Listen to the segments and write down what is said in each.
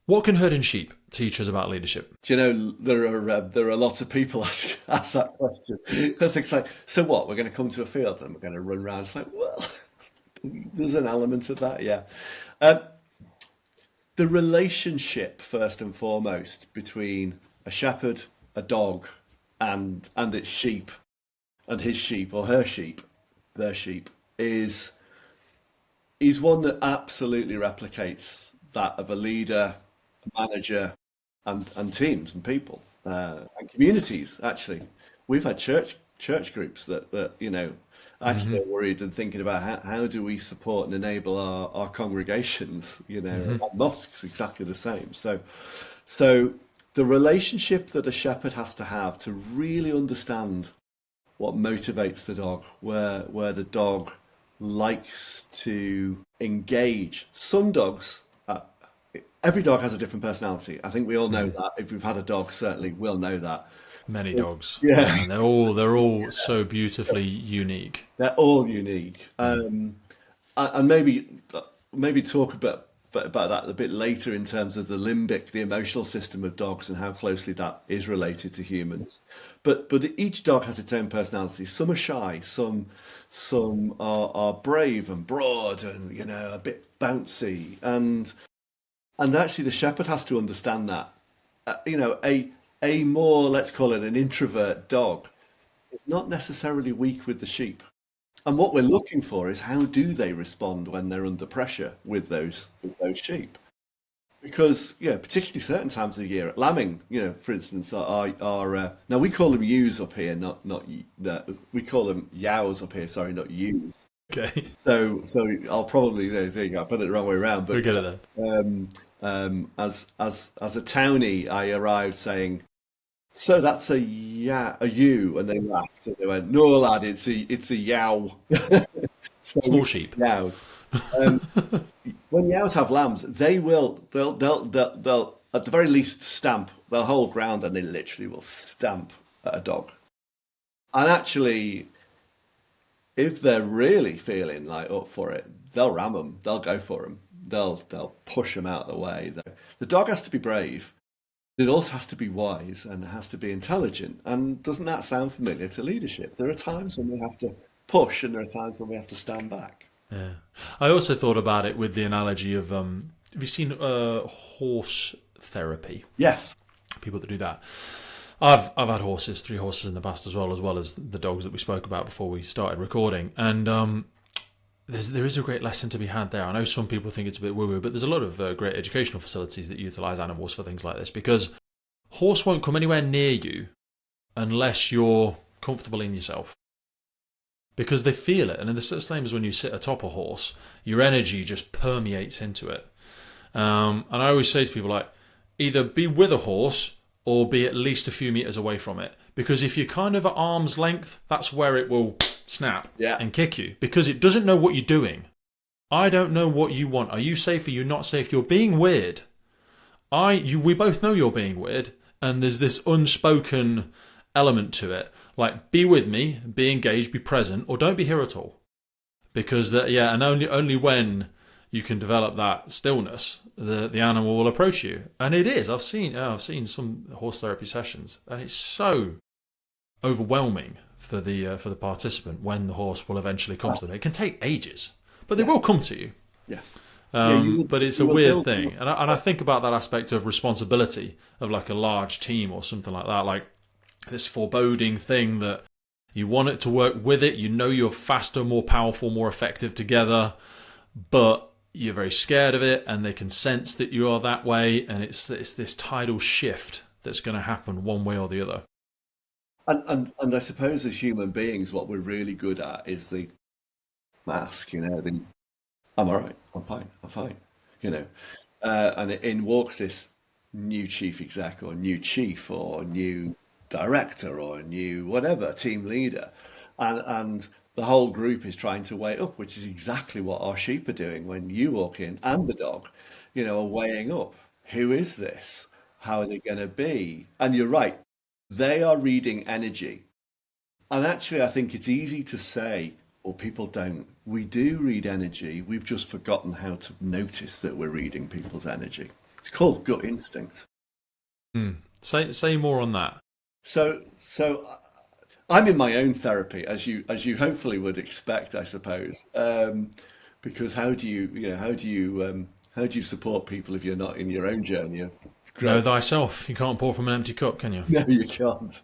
What can herding sheep teach us about leadership? Do you know there are lots of people ask that question. Because it's like, so what? We're going to come to a field and we're going to run around. It's like, well, there's an element of that, yeah. Um, the relationship, first and foremost, between a shepherd, a dog, and its sheep, and his sheep or her sheep, their sheep, is one that absolutely replicates that of a leader, a manager, and teams and people and communities. Actually, we've had church groups that actually Hmm. are worried and thinking about how do we support and enable our congregations. Hmm. And mosques exactly the same. So the relationship that a shepherd has to have to really understand what motivates the dog, where the dog likes to engage. Some dogs, every dog has a different personality. I think we all know Hmm. that. If we've had a dog, certainly we'll know that. Many So, dogs, yeah, yeah, and they're all so beautifully unique. they're all unique. Yeah. And maybe talk about that a bit later in terms of the limbic, the emotional system of dogs, and how closely that is related to humans. But each dog has its own personality. Some are shy, some are brave and broad, and a bit bouncy. And actually, the shepherd has to understand that. A more, let's call it, an introvert dog is not necessarily weak with the sheep. And what we're looking for is how do they respond when they're under pressure with those sheep? Because particularly certain times of the year, at lambing, for instance, now we call them ewes up here, not we call them yows up here. Sorry, not ewes. Okay. So I'll probably there you go. I put it the wrong way around. We But get it there. as a townie, I arrived saying, "So that's a ewe," and they laughed and they went, "No, lad, it's a yow." So we Small sheep. yows. Um, when yows have lambs, they'll at the very least stamp. They'll hold ground and they literally will stamp at a dog. And actually, if they're really feeling like up for it, they'll ram them. They'll go for them. They'll push them out of the way. The dog has to be brave. It also has to be wise and it has to be intelligent. And doesn't that sound familiar to leadership? There are times when we have to push and there are times when we have to stand back. Yeah. I also thought about it with the analogy of have you seen horse therapy? Yes. People that do that. I've had horses, 3 horses in the past as well as the dogs that we spoke about before we started recording, and there is a great lesson to be had there. I know some people think it's a bit woo woo, but there's a lot of great educational facilities that utilise animals for things like this because horse won't come anywhere near you unless you're comfortable in yourself because they feel it, and in the same as when you sit atop a horse, your energy just permeates into it. And I always say to people like, either be with a horse or be at least a few meters away from it. Because if you're kind of at arm's length, that's where it will snap Yeah. and kick you because it doesn't know what you're doing. I don't know what you want. Are you safe? Are you not safe? You're being weird. We both know you're being weird, and there's this unspoken element to it. Like, be with me, be engaged, be present, or don't be here at all. Because and only when you can develop that stillness, the animal will approach you, and it is. I've seen some horse therapy sessions, and it's so overwhelming for the participant when the horse will eventually come to them. It can take ages, but they Yeah. will come to you. Yeah. Yeah. But it's You a will weird build them thing, and I think about that aspect of responsibility of like a large team or something like that, like this foreboding thing that you want it to work with it. You know you're faster, more powerful, more effective together, but you're very scared of it, and they can sense that you are that way, and it's this tidal shift that's going to happen one way or the other. And I suppose as human beings, what we're really good at is the mask, I'm all right, I'm fine, I'm fine, you know. And in walks this new chief exec or new chief or new director or new whatever team leader, and the whole group is trying to weigh up, which is exactly what our sheep are doing when you walk in, and the dog, are weighing up. Who is this? How are they going to be? And you're right, they are reading energy. And actually, I think it's easy to say, well, people don't. We do read energy. We've just forgotten how to notice that we're reading people's energy. It's called gut instinct. Hmm. Say more on that. So I'm in my own therapy, as you hopefully would expect, I suppose. Because how do you support people if you're not in your own journey of Know growth? thyself. You can't pour from an empty cup, can you? No, you can't.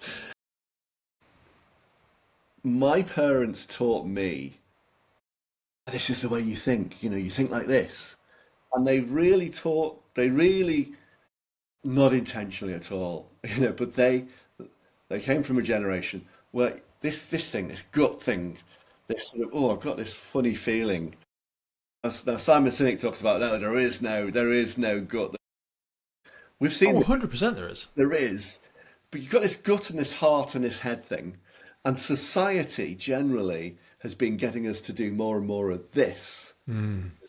My parents taught me this is the way you think. You think like this, and they really not intentionally at all, but they came from a generation where this gut thing, this sort of, oh, I've got this funny feeling. Now Simon Sinek talks about no, there is no gut. We've Oh, seen 100% there is. there is, but you've got this gut and this heart and this head thing, and society generally has been getting us to do more and more of this.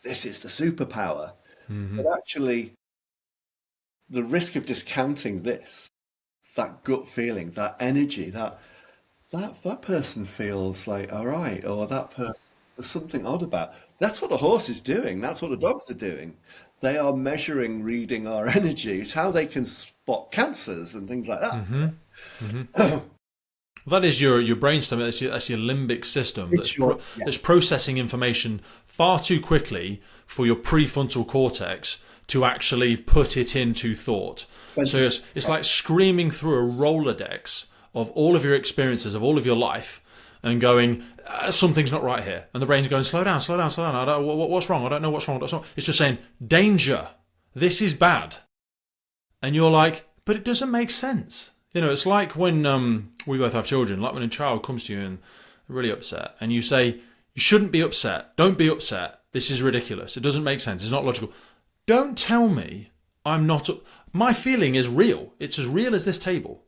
This is the superpower, but actually, the risk of discounting this, that gut feeling, that energy, that person feels like all right, or that person there's something odd about. That's what the horse is doing. That's what the dogs are doing. They are measuring, reading our energy. It's how they can spot cancers and things like that. That is your brainstem. That's your limbic system It's your yeah. that's processing information far too quickly for your prefrontal cortex to actually put it into thought. So it's like screaming through a Rolodex of all of your experiences of all of your life and going, something's not right here. And the brain's going, slow down, slow down, slow down. What's wrong? I don't know what's wrong. It's just saying, danger. This is bad. And you're like, but it doesn't make sense. It's like when we both have children, like when a child comes to you and they're really upset, and you say, you shouldn't be upset. Don't be upset. This is ridiculous. It doesn't make sense. It's not logical. Don't tell me I'm not. My feeling is real. It's as real as this table.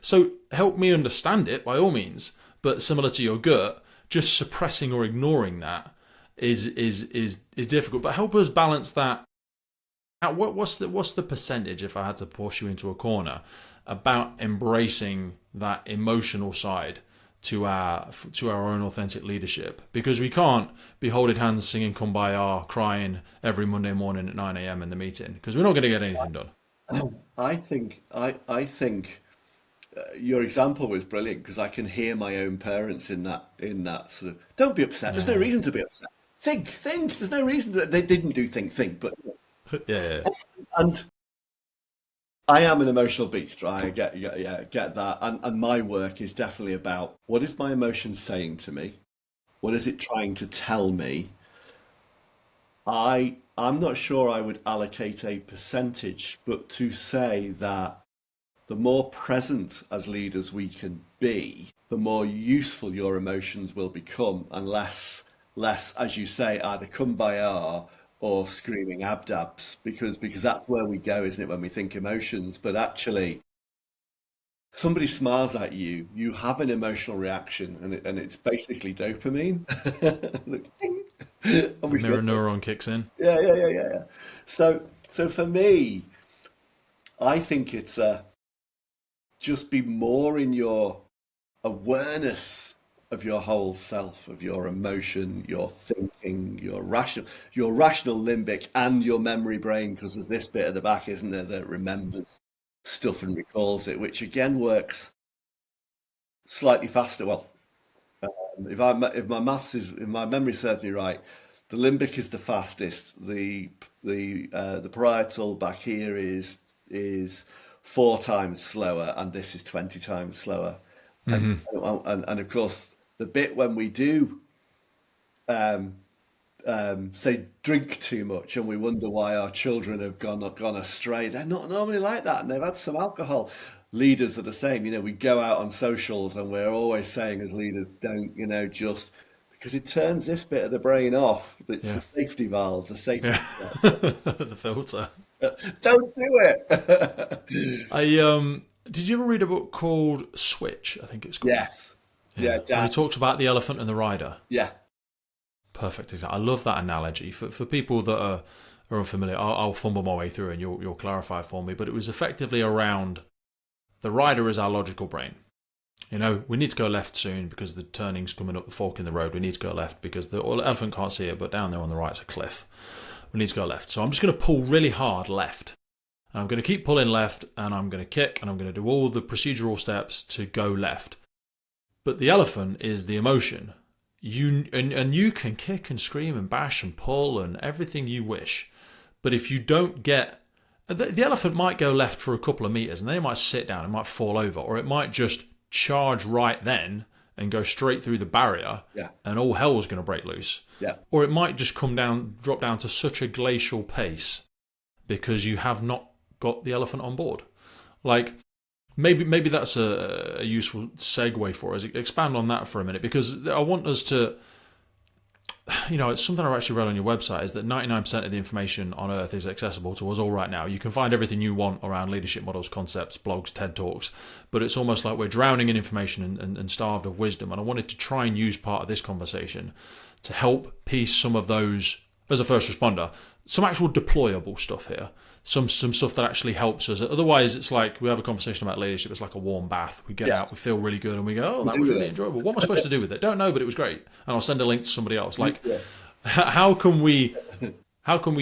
So help me understand it by all means. But similar to your gut, just suppressing or ignoring that is difficult. But help us balance that. What's the percentage, if I had to push you into a corner, about embracing that emotional side to our own authentic leadership? Because we can't be holding hands, singing "Kumbaya," crying every Monday morning at 9 a.m. in the meeting, because we're not going to get anything done. I think your example was brilliant because I can hear my own parents in that sort of don't be upset. There's no Yeah, reason to be upset. Think. There's no reason they didn't do think, but yeah, and I am an emotional beast, right? I get that. And my work is definitely about what is my emotion saying to me? What is it trying to tell me? I'm not sure I would allocate a percentage, but to say that the more present as leaders we can be, the more useful your emotions will become, and less, as you say, either kumbaya or screaming abdabs, because that's where we go, isn't it, when we think emotions? But actually, somebody smiles at you, you have an emotional reaction, and it's basically dopamine. Like, ding. And a we mirror go, neuron kicks in. yeah. So for me, I think it's just be more in your awareness of your whole self, of your emotion, your thinking, your rational limbic, and your memory brain, because there's this bit at the back, isn't there, that remembers stuff and recalls it, which again works slightly faster. Well, if my memory serves me right, the limbic is the fastest. The parietal back here is 4 times slower, and this is 20 times slower. And of course, the bit when we do um, say drink too much and we wonder why our children have gone astray, they're not normally like that, and they've had some alcohol. Leaders are the same. We go out on socials and we're always saying as leaders, don't, just because it turns this bit of the brain off. It's the Yeah, safety valve, the safety yeah. valve. The filter. Don't do it. Did you ever read a book called Switch? I think it's called. Yes. Yeah, Yeah, when he Dan. talks about the elephant and the rider. Yeah. Perfect example. I love that analogy. For people that are unfamiliar, I'll fumble my way through and you'll clarify for me. But it was effectively around the rider is our logical brain. We need to go left soon because the turning's coming up the fork in the road. We need to go left because the elephant can't see it, but down there on the right is a cliff. we need to go left. So I'm just going to pull really hard left. And I'm going to keep pulling left, and I'm going to kick, and I'm going to do all the procedural steps to go left. But the elephant is the emotion. You can kick and scream and bash and pull and everything you wish. But if you don't get... The elephant might go left for a couple of meters, and they might sit down, it might fall over, or it might just charge right then and go straight through the barrier, and all hell is going to break loose. Or it might just drop down to such a glacial pace because you have not got the elephant on board. Like, maybe that's a useful segue for us. Expand on that for a minute, because I want us to... it's something I actually read on your website, is that 99% of the information on Earth is accessible to us all right now. You can find everything you want around leadership models, concepts, blogs, TED Talks, but it's almost like we're drowning in information and starved of wisdom. And I wanted to try and use part of this conversation to help piece some of those, as a first responder, some actual deployable stuff here. Some stuff that actually helps us. Otherwise, it's like we have a conversation about leadership. It's like a warm bath. We get out, we feel really good, and we go, "Oh, that was really enjoyable. What am I supposed to do with it? Don't know, but it was great." And I'll send a link to somebody else. Like, how can we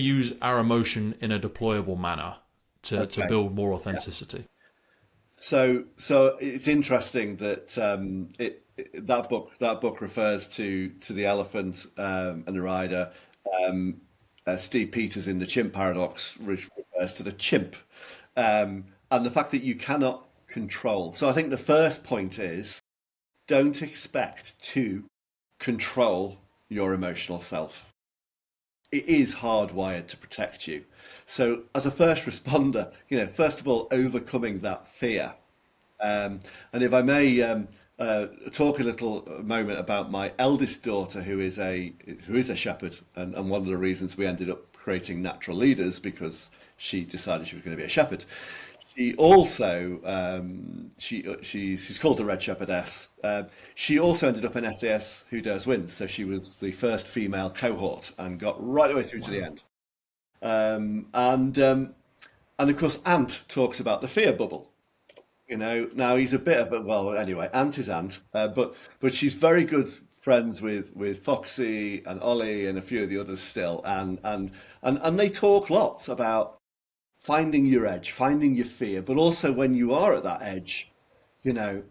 use our emotion in a deployable manner to build more authenticity? So it's interesting that that book refers to the elephant and the rider. Steve Peters in The Chimp Paradox refers to the chimp, and the fact that you cannot control. So I think the first point is, don't expect to control your emotional self. It is hardwired to protect you. So as a first responder, first of all, overcoming that fear. And if I may talk a moment about my eldest daughter, who is a shepherd, and one of the reasons we ended up creating Natural Leaders, because she decided she was going to be a shepherd. She also she's called the Red Shepherdess. She also ended up in SAS Who Dares Wins, so she was the first female cohort and got right the way through to the end. And of course, Ant talks about the fear bubble. Now he's a bit of anyway, Ant is Ant, but she's very good friends with Foxy and Ollie and a few of the others still, and they talk lots about finding your edge, finding your fear, but also when you are at that edge, and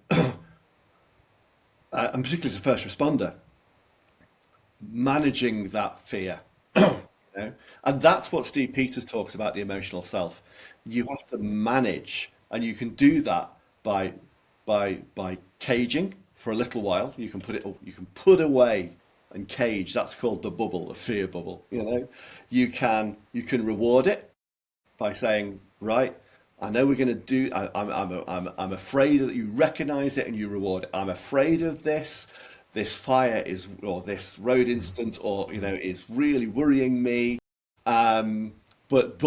particularly as a first responder, managing that fear. And that's what Steve Peters talks about, the emotional self. You have to manage. And you can do that by caging for a little while. You can put away and cage. That's called the bubble, the fear bubble. You can reward it by saying, right, I know we're going to do. I'm afraid that you recognise it and you reward it. I'm afraid of this. This fire or this road incident, is really worrying me. But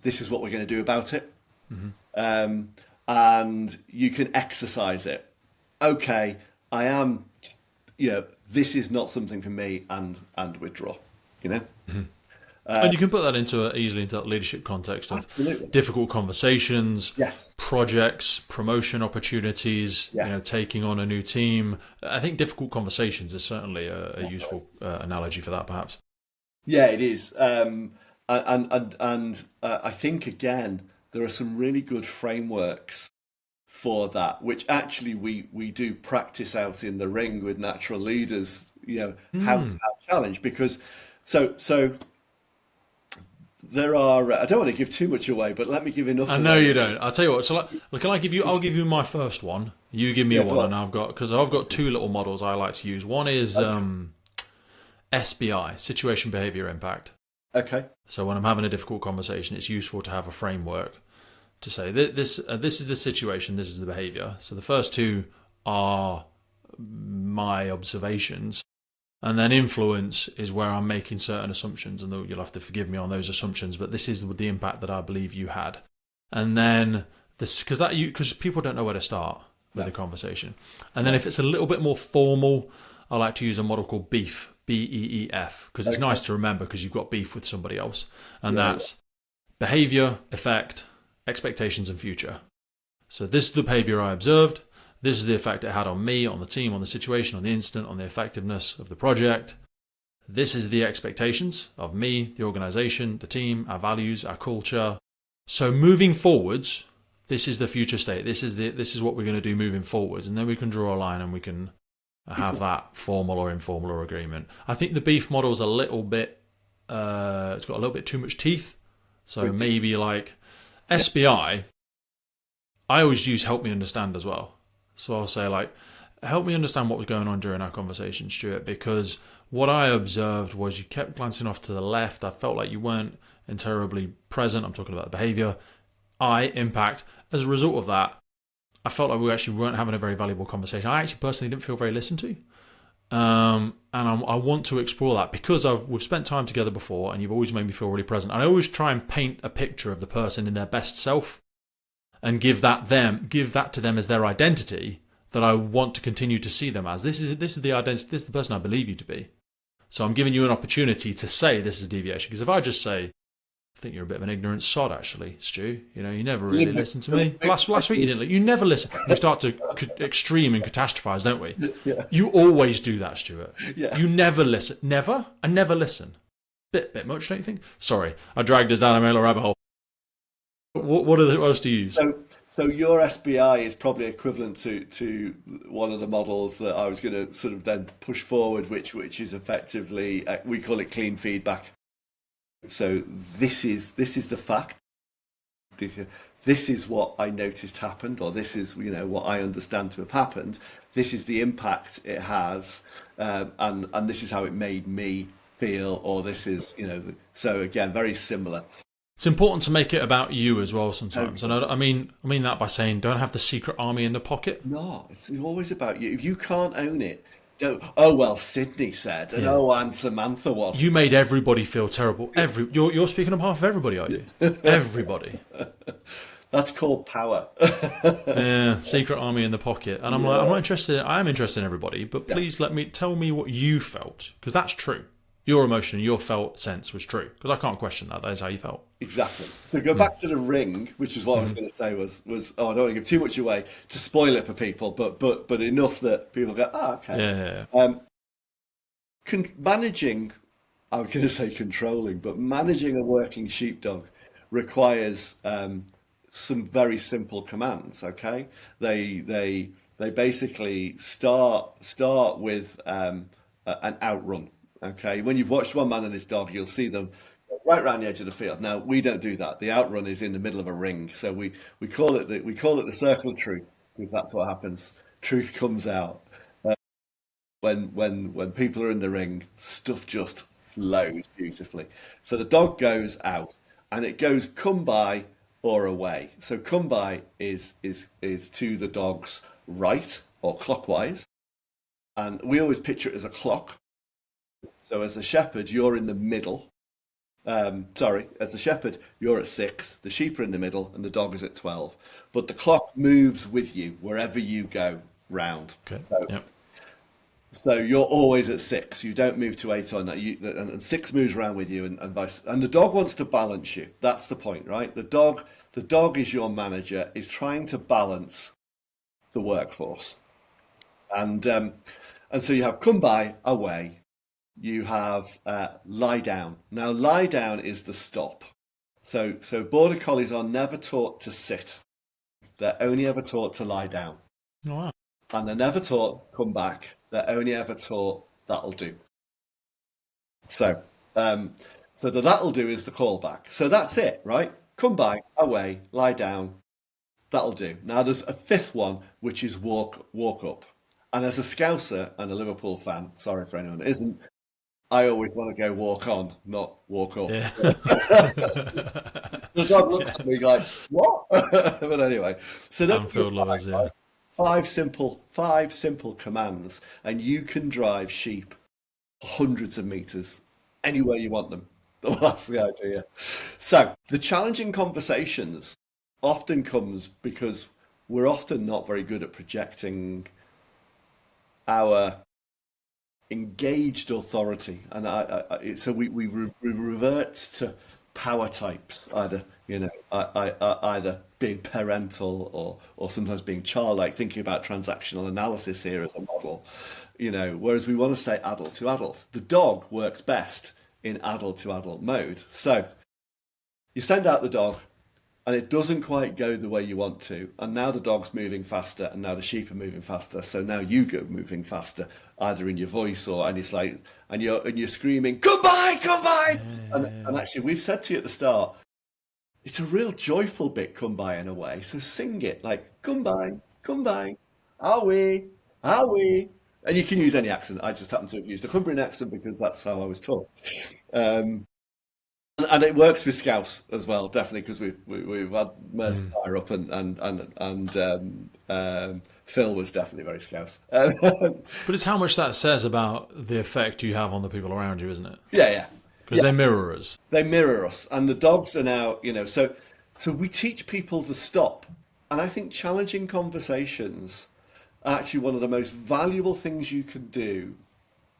this is what we're going to do about it. And you can exercise it. Okay, I am, this is not something for me, and withdraw, And you can put that easily into that leadership context of difficult conversations, projects, promotion opportunities, taking on a new team. I think difficult conversations is certainly a useful analogy for that, perhaps. Yeah, it is. And I think, again, there are some really good frameworks for that, which actually we do practice out in the ring with Natural Leaders, how to challenge, because so there are, I don't want to give too much away, but let me give enough away. I know you don't. I'll tell you what, so I'll give you my first one. You give me one, and I've got two little models I like to use. One is SBI, Situation Behavior Impact. Okay. So when I'm having a difficult conversation, it's useful to have a framework to say this is the situation, this is the behavior. So the first two are my observations, and then influence is where I'm making certain assumptions, and you'll have to forgive me on those assumptions, but this is the impact that I believe you had. And then because people don't know where to start with the conversation. And then if it's a little bit more formal, I like to use a model called BEEF, BEEF, because it's nice to remember because you've got beef with somebody else. And that's behavior, effect, expectations, and future. So this is the behavior I observed. This is the effect it had on me, on the team, on the situation, on the incident, on the effectiveness of the project. this is the expectations of me, the organization, the team, our values, our culture. So moving forwards, this is the future state. This is what we're going to do moving forwards. And then we can draw a line and we can have that formal or informal or agreement. I think the beef model is a little bit, it's got a little bit too much teeth. So maybe like SBI, I always use help me understand as well. So I'll say like, help me understand what was going on during our conversation, Stuart, because what I observed was you kept glancing off to the left. I felt like you weren't terribly present. I'm talking about the behavior. Impact. As a result of that, I felt like we actually weren't having a very valuable conversation. I actually personally didn't feel very listened to. And I want to explore that because we've spent time together before and you've always made me feel really present. And I always try and paint a picture of the person in their best self and give that to them as their identity that I want to continue to see them as. This is the identity, this is the person I believe you to be. So I'm giving you an opportunity to say this is a deviation. Because if I just say, I think you're a bit of an ignorant sod, actually, Stu. You know, you never really listened to me. Last week you didn't. You never listen. We start to extreme and catastrophize, don't we? Yeah. You always do that, Stuart. Yeah. You never listen. Never? I never listen. Bit much, don't you think? Sorry, I dragged us down a little rabbit hole. What else do you use? So your SBI is probably equivalent to one of the models that I was going to sort of then push forward, which is effectively we call it clean feedback. So this is the fact. This is what I noticed happened, or this is what I understand to have happened. This is the impact it has, and this is how it made me feel, or this is so again very similar. It's important to make it about you as well sometimes, and I mean that by saying don't have the secret army in the pocket. No, it's always about you. If you can't own it, don't. Oh well, Sydney said, and and Samantha was. You made everybody feel terrible. You're speaking on behalf of everybody, are you? Everybody. That's called power. Yeah, secret army in the pocket, and I'm like, I'm not interested. I am interested in everybody, but please tell me what you felt, because that's true. Your emotion, your felt sense was true, because I can't question that. That is how you felt. Exactly. So go back to the ring, which is what I was going to say was I don't want to give too much away to spoil it for people, but enough that people go, okay. Yeah. Managing, I was going to say controlling, but managing a working sheepdog requires some very simple commands. Okay, they basically start with an outrun. Okay, when you've watched One Man and His Dog, you'll see them right around the edge of the field. Now we don't do that. The outrun is in the middle of a ring, so we call it the circle of truth, because that's what happens. Truth comes out when people are in the ring. Stuff just flows beautifully. So the dog goes out, and it goes come by or away. So come by is to the dog's right or clockwise, and we always picture it as a clock. So as a shepherd, you're in the middle. As a shepherd, you're at 6, the sheep are in the middle, and the dog is at 12. But the clock moves with you wherever you go round. Okay. So you're always at 6. You don't move to 8 or 9. And 6 moves around with you, and the dog wants to balance you. That's the point, right? The dog is your manager, is trying to balance the workforce. And so you have come by, away. You have lie down. Now, lie down is the stop. So border collies are never taught to sit. They're only ever taught to lie down. Oh, wow. And they're never taught come back. They're only ever taught that'll do. So the that'll do is the callback. So that's it, right? Come by, away, lie down, that'll do. Now there's a fifth one, which is walk up. And as a Scouser and a Liverpool fan, sorry for anyone that isn't, I always want to go walk on, not walk up. Yeah. The dog looks at me like, what? But anyway, so that's five simple commands, and you can drive sheep hundreds of meters anywhere you want them. That's the idea. So the challenging conversations often comes because we're often not very good at projecting our engaged authority, and so we revert power types, either either being parental or sometimes being childlike, thinking about transactional analysis here as a model, whereas we want to stay adult to adult. The dog works best in adult to adult mode. So you send out the dog and it doesn't quite go the way you want to, and now the dog's moving faster, and now the sheep are moving faster. So now you go moving faster, either in your voice and it's like, and you're screaming, "Goodbye, goodbye!" And actually, we've said to you at the start, it's a real joyful bit, "come by" in a way. So sing it like, "Come by, come by, are we, are we?" And you can use any accent. I just happen to have used a Cumbrian accent because that's how I was taught. And it works with Scouse as well, definitely, because we've had Mers fire up and Phil was definitely very Scouse. But it's how much that says about the effect you have on the people around you, isn't it? Yeah, yeah. Because they mirror us. They mirror us, and the dogs are now, so we teach people to stop, and I think challenging conversations are actually one of the most valuable things you can do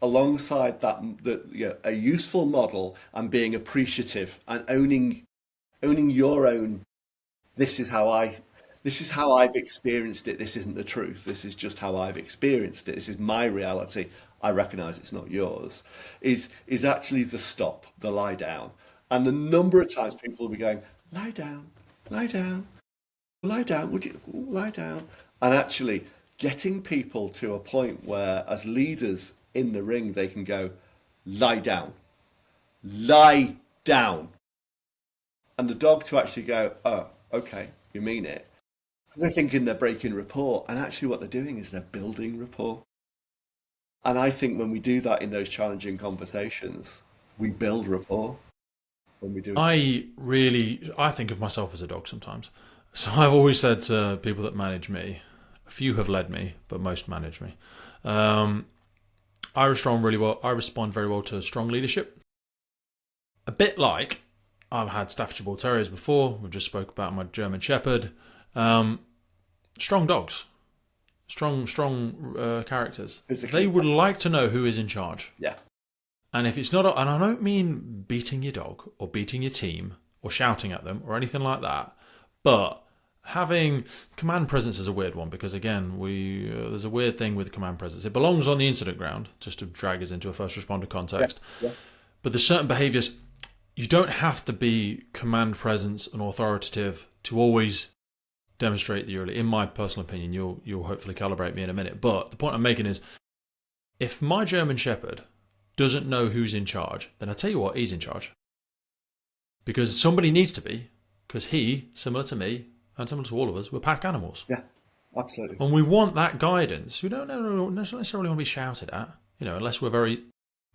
alongside a useful model and being appreciative and owning your own. This is how I've experienced it. This isn't the truth. This is just how I've experienced it. This is my reality. I recognise it's not yours. Is actually the stop, the lie down, and the number of times people will be going, "Lie down, lie down, lie down. Would you lie down?" And actually getting people to a point where, as leaders in the ring, they can go, "Lie down, lie down," and the dog to actually go, "Oh, okay, you mean it." They're thinking they're breaking rapport, and actually what they're doing is they're building rapport. And I think when we do that in those challenging conversations, we build rapport when we do it. I think of myself as a dog sometimes. So I've always said to people that manage me, a few have led me, but most manage me. I respond very well to strong leadership. A bit like I've had Staffordshire Bull Terriers before. We've just spoke about my German Shepherd. Strong dogs, strong characters. They would like to know who is in charge. Yeah. And if it's not, and I don't mean beating your dog or beating your team or shouting at them or anything like that, but having command presence is a weird one because again, there's a weird thing with command presence. It belongs on the incident ground, just to drag us into a first responder context. Yeah. But there's certain behaviours you don't have to be command presence and authoritative to always demonstrate that you're, in my personal opinion, you'll hopefully calibrate me in a minute. But the point I'm making is, if my German Shepherd doesn't know who's in charge, then I tell you what, he's in charge. Because somebody needs to be, because he, similar to me, and similar to all of us, we're pack animals. Yeah, absolutely. And we want that guidance. We don't necessarily want to be shouted at, unless we're very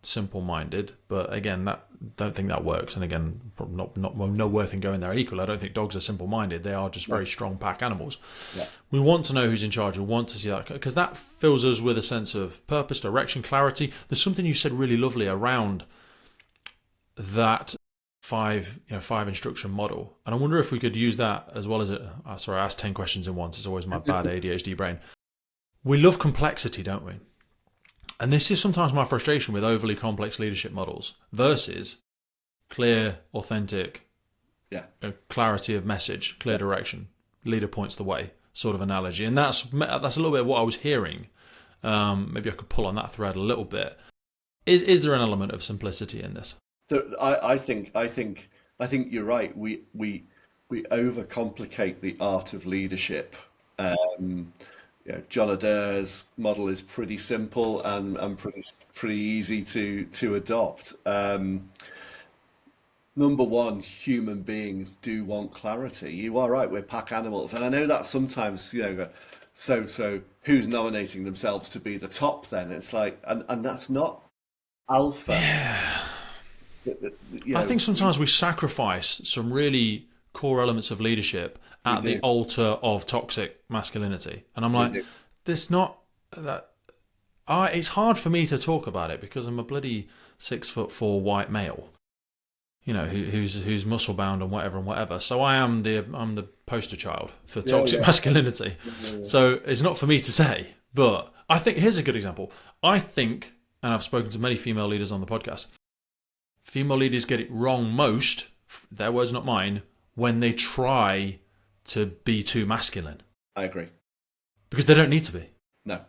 simple-minded. But again, don't think that works. And again, no worth in going there equally. I don't think dogs are simple-minded. They are just very strong pack animals. Yeah. We want to know who's in charge. We want to see that because that fills us with a sense of purpose, direction, clarity. There's something you said really lovely around that five instruction model, and I wonder if we could use that as well as I asked 10 questions in once. It's always my bad ADHD brain. We love complexity, don't we? And this is sometimes my frustration with overly complex leadership models versus clear, authentic, clarity of message, clear direction, leader points the way sort of analogy. And that's a little bit of what I was hearing. Maybe I could pull on that thread a little bit. Is there an element of simplicity in this? I think you're right. We overcomplicate the art of leadership. John Adair's model is pretty simple and pretty easy to adopt. Number one, human beings do want clarity. You are right, we're pack animals, and I know that sometimes so who's nominating themselves to be the top then? It's like, and that's not alpha. I think sometimes we sacrifice some really core elements of leadership at the altar of toxic masculinity, and I'm like, there's not that. It's hard for me to talk about it because I'm a bloody 6'4" white male, who's muscle bound and whatever. So I'm the poster child for toxic masculinity. Yeah. So it's not for me to say, but I think here's a good example. I think, and I've spoken to many female leaders on the podcast. Female leaders get it wrong most their words, not mine, when they try to be too masculine. I agree. Because they don't need to be. No.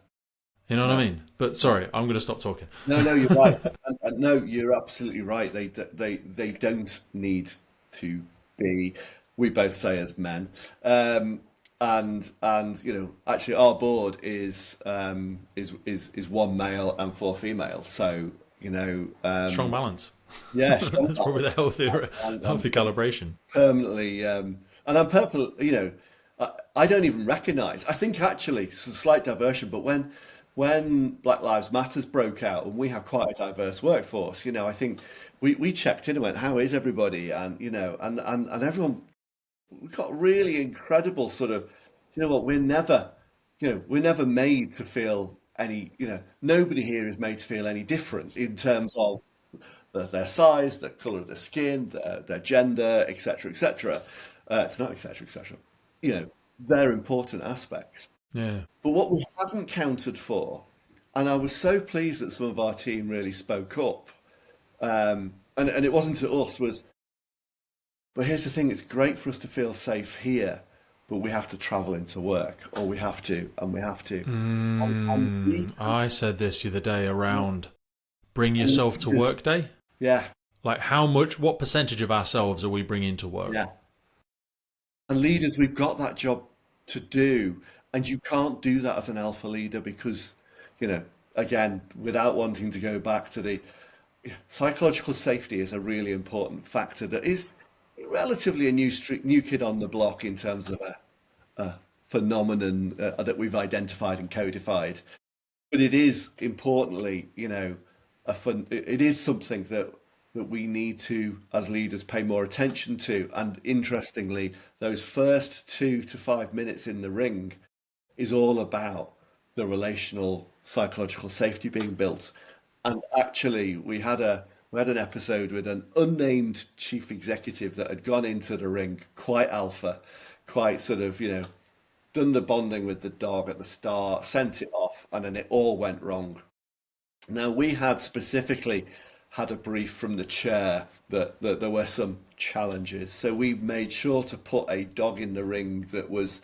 You know what I mean? But sorry, I'm going to stop talking. No, you're right. And no, you're absolutely right. They don't need to be. We both say as men, and actually our board is one male and four female. So Strong balance. yeah, That's probably the healthy and calibration. permanently, and I'm purple. I don't even recognise. I think actually it's a slight diversion, but when Black Lives Matters broke out, and we have quite a diverse workforce, I think we checked in and went, "How is everybody?" And and everyone, we got really incredible sort of, you know what, we're never made to feel any, nobody here is made to feel any different in terms of their size, the colour of their skin, their gender, etc., etc. It's not etc., etc. They're important aspects. Yeah. But what we hadn't counted for, and I was so pleased that some of our team really spoke up, and it wasn't to us, but here's the thing, it's great for us to feel safe here, but we have to travel into work, or we have to, and we have to. I said this the other day around bring yourself to work day. Yeah. Like what percentage of ourselves are we bringing to work? Yeah. And leaders, we've got that job to do, and you can't do that as an alpha leader because, again, without wanting to go back to the psychological safety is a really important factor that is relatively a new kid on the block in terms of a phenomenon that we've identified and codified. But it is importantly, it is something that we need to, as leaders, pay more attention to. And interestingly, those first 2 to 5 minutes in the ring is all about the relational psychological safety being built. And actually, we had an episode with an unnamed chief executive that had gone into the ring quite alpha, quite sort of, done the bonding with the dog at the start, sent it off, and then it all went wrong. Now, we had specifically had a brief from the chair that there were some challenges. So we made sure to put a dog in the ring that was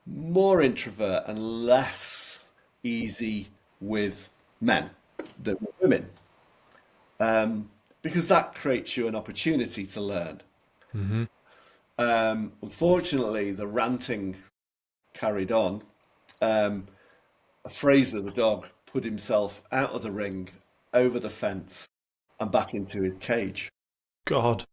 more introvert and less easy with men than with women. Because that creates you an opportunity to learn. Mm-hmm. Unfortunately, the ranting carried on. Fraser, the dog, put himself out of the ring, over the fence, and back into his cage. God.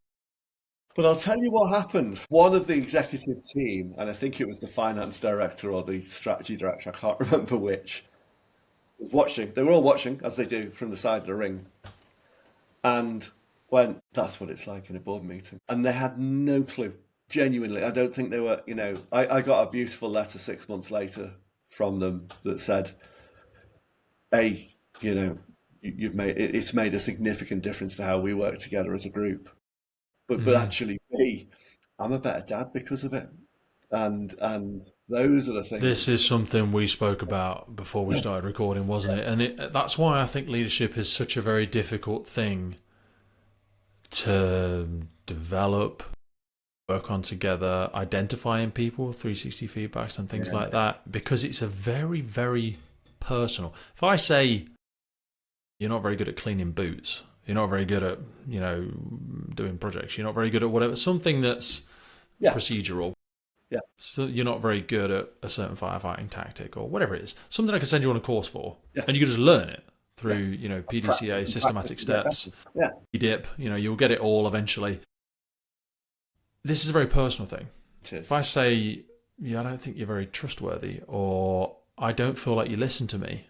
But I'll tell you what happened. One of the executive team, and I think it was the finance director or the strategy director, I can't remember which, was watching. They were all watching, as they do, from the side of the ring. And went, that's what it's like in a board meeting. And they had no clue. Genuinely. I don't think they were, I got a beautiful letter 6 months later from them that said, hey, it's made a significant difference to how we work together as a group. But actually, B, I'm a better dad because of it. And those are the things. This is something we spoke about before we started recording, wasn't it? And that's why I think leadership is such a very difficult thing to develop, work on together, identifying people, 360 feedbacks and things like that, because it's a very, very personal. If I say you're not very good at cleaning boots, you're not very good at, doing projects, you're not very good at whatever, something that's procedural. Yeah. So you're not very good at a certain firefighting tactic or whatever it is. Something I can send you on a course for, and you can just learn it through, PDCA, systematic steps, EDIP, you'll get it all eventually. This is a very personal thing. If I say, I don't think you're very trustworthy, or I don't feel like you listen to me,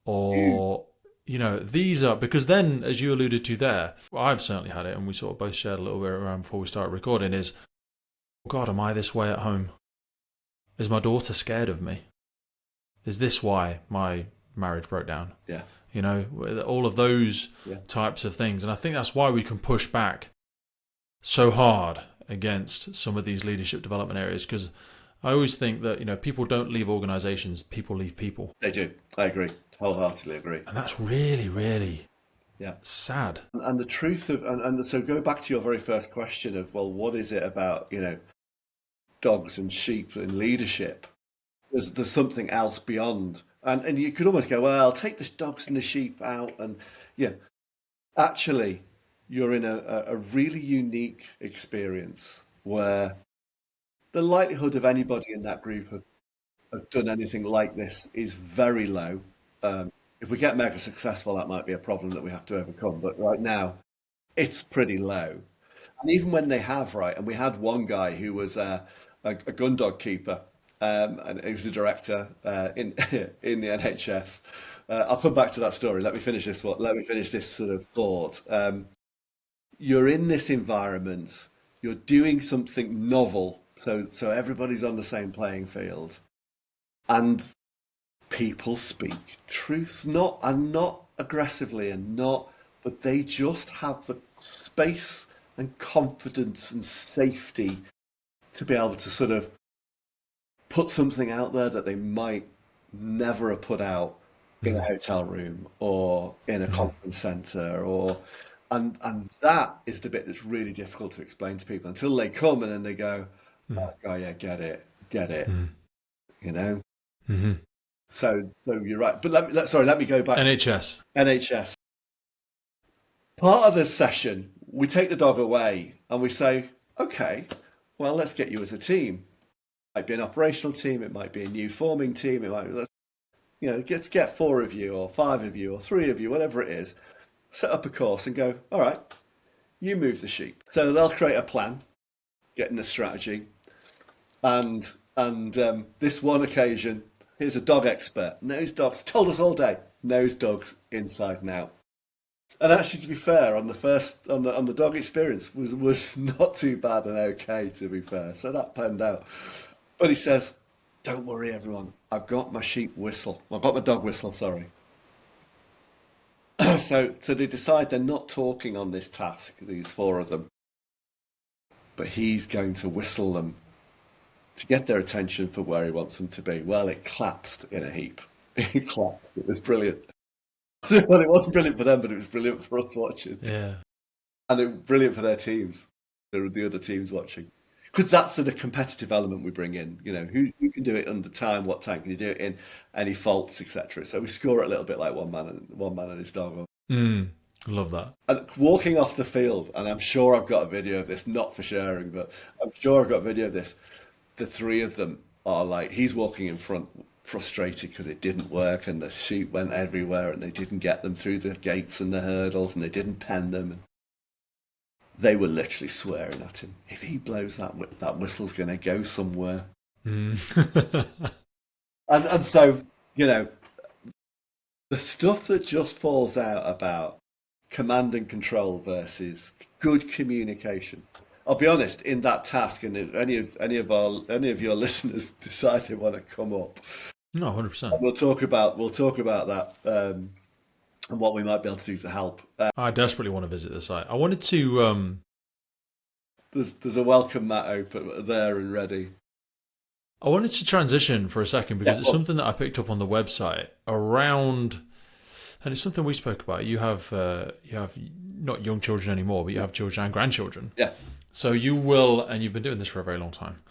or, these are, because then, as you alluded to there, I've certainly had it, and we sort of both shared a little bit around before we started recording, is, God, am I this way at home? Is my daughter scared of me? Is this why my marriage broke down? Yeah. All of those types of things. And I think that's why we can push back so hard against some of these leadership development areas, because I always think that, people don't leave organizations, people leave people. They do. I agree. Wholeheartedly agree. And that's really, really Yeah. Sad. And the truth of, and so go back to your very first question of, well, what is it about, dogs and sheep and leadership? There's something else beyond. And you could almost go, well, take the dogs and the sheep out. And yeah, actually, you're in a really unique experience where the likelihood of anybody in that group have done anything like this is very low. If we get mega successful, that might be a problem that we have to overcome. But right now, it's pretty low. And even when they have, right, and we had one guy who was a gun dog keeper, and he was a director in in the NHS. I'll come back to that story. Let me finish this. Let me finish this sort of thought. You're in this environment. You're doing something novel, so everybody's on the same playing field, and people speak truth, not aggressively and not, but they just have the space and confidence and safety to be able to sort of put something out there that they might never have put out in a Mm, hotel room or in a mm, conference center or and that is the bit that's really difficult to explain to people until they come and then they go, mm, oh yeah, get it, mm, you know. mm. So you're right. But sorry, let me go back. NHS. NHS. Part of the session, we take the dog away and we say, okay, well, let's get you as a team. It might be an operational team, it might be a new forming team, it might be, let's get four of you or five of you or three of you, whatever it is, set up a course and go, all right, you move the sheep. So they'll create a plan, getting the strategy, and this one occasion, here's a dog expert, knows dogs, told us all day, knows dogs inside and out. And actually, to be fair, on the first on the dog experience was not too bad and okay, to be fair. So that panned out. But he says, "Don't worry, everyone. I've got my sheep whistle. I've got my dog whistle. Sorry." So they decide they're not talking on this task. These four of them, but he's going to whistle them to get their attention for where he wants them to be. Well, it collapsed in a heap. It collapsed. It was brilliant. Well, it wasn't brilliant for them, but it was brilliant for us watching. Yeah. And they're brilliant for their teams, the other teams watching. Because that's the competitive element we bring in. Who can do it under time? What time can you do it in? Any faults, etc. So we score it a little bit like one man and his dog. Mm. Love that. And walking off the field, and I'm sure I've got a video of this, not for sharing, but I'm sure I've got a video of this. The three of them are like, he's walking in front, frustrated because it didn't work, and the sheep went everywhere, and they didn't get them through the gates and the hurdles, and they didn't pen them. They were literally swearing at him. If he blows that whistle's going to go somewhere. Mm. And so, you know, the stuff that just falls out about command and control versus good communication. I'll be honest, in that task, and if any of your listeners decide they want to come up, No, 100%. we'll talk about that and what we might be able to do to help. I desperately want to visit the site. I wanted to. There's a welcome mat open there and ready. I wanted to transition for a second because Yeah, it's something that I picked up on the website around, and it's something we spoke about. You have not young children anymore, but you have children and grandchildren. yeah, So you will, and you've been doing this for a very long time.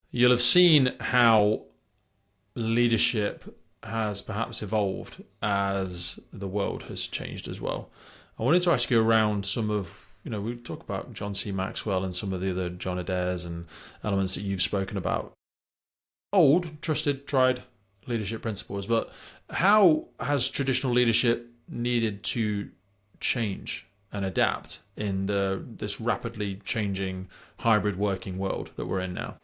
You'll have seen how leadership has perhaps evolved as the world has changed as well. I wanted to ask you around some of, we talk about John C. Maxwell and some of the other John Adair's and elements that you've spoken about. Old, trusted, tried leadership principles, but how has traditional leadership needed to change and adapt in this rapidly changing hybrid working world that we're in now?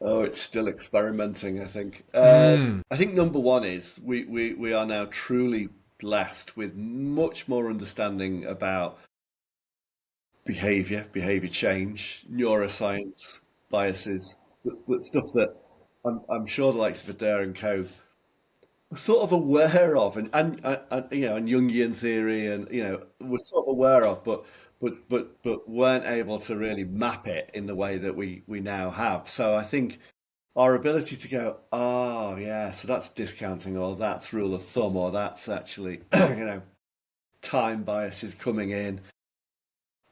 Oh, it's still experimenting, I think. Mm, I think number one is we are now truly blessed with much more understanding about behavior change, neuroscience, biases, stuff that I'm sure the likes of Adair and Co were sort of aware of, and Jungian theory, and were sort of aware of, but weren't able to really map it in the way that we now have. So I think our ability to go, oh yeah, so that's discounting, or that's rule of thumb, or that's actually, time biases coming in.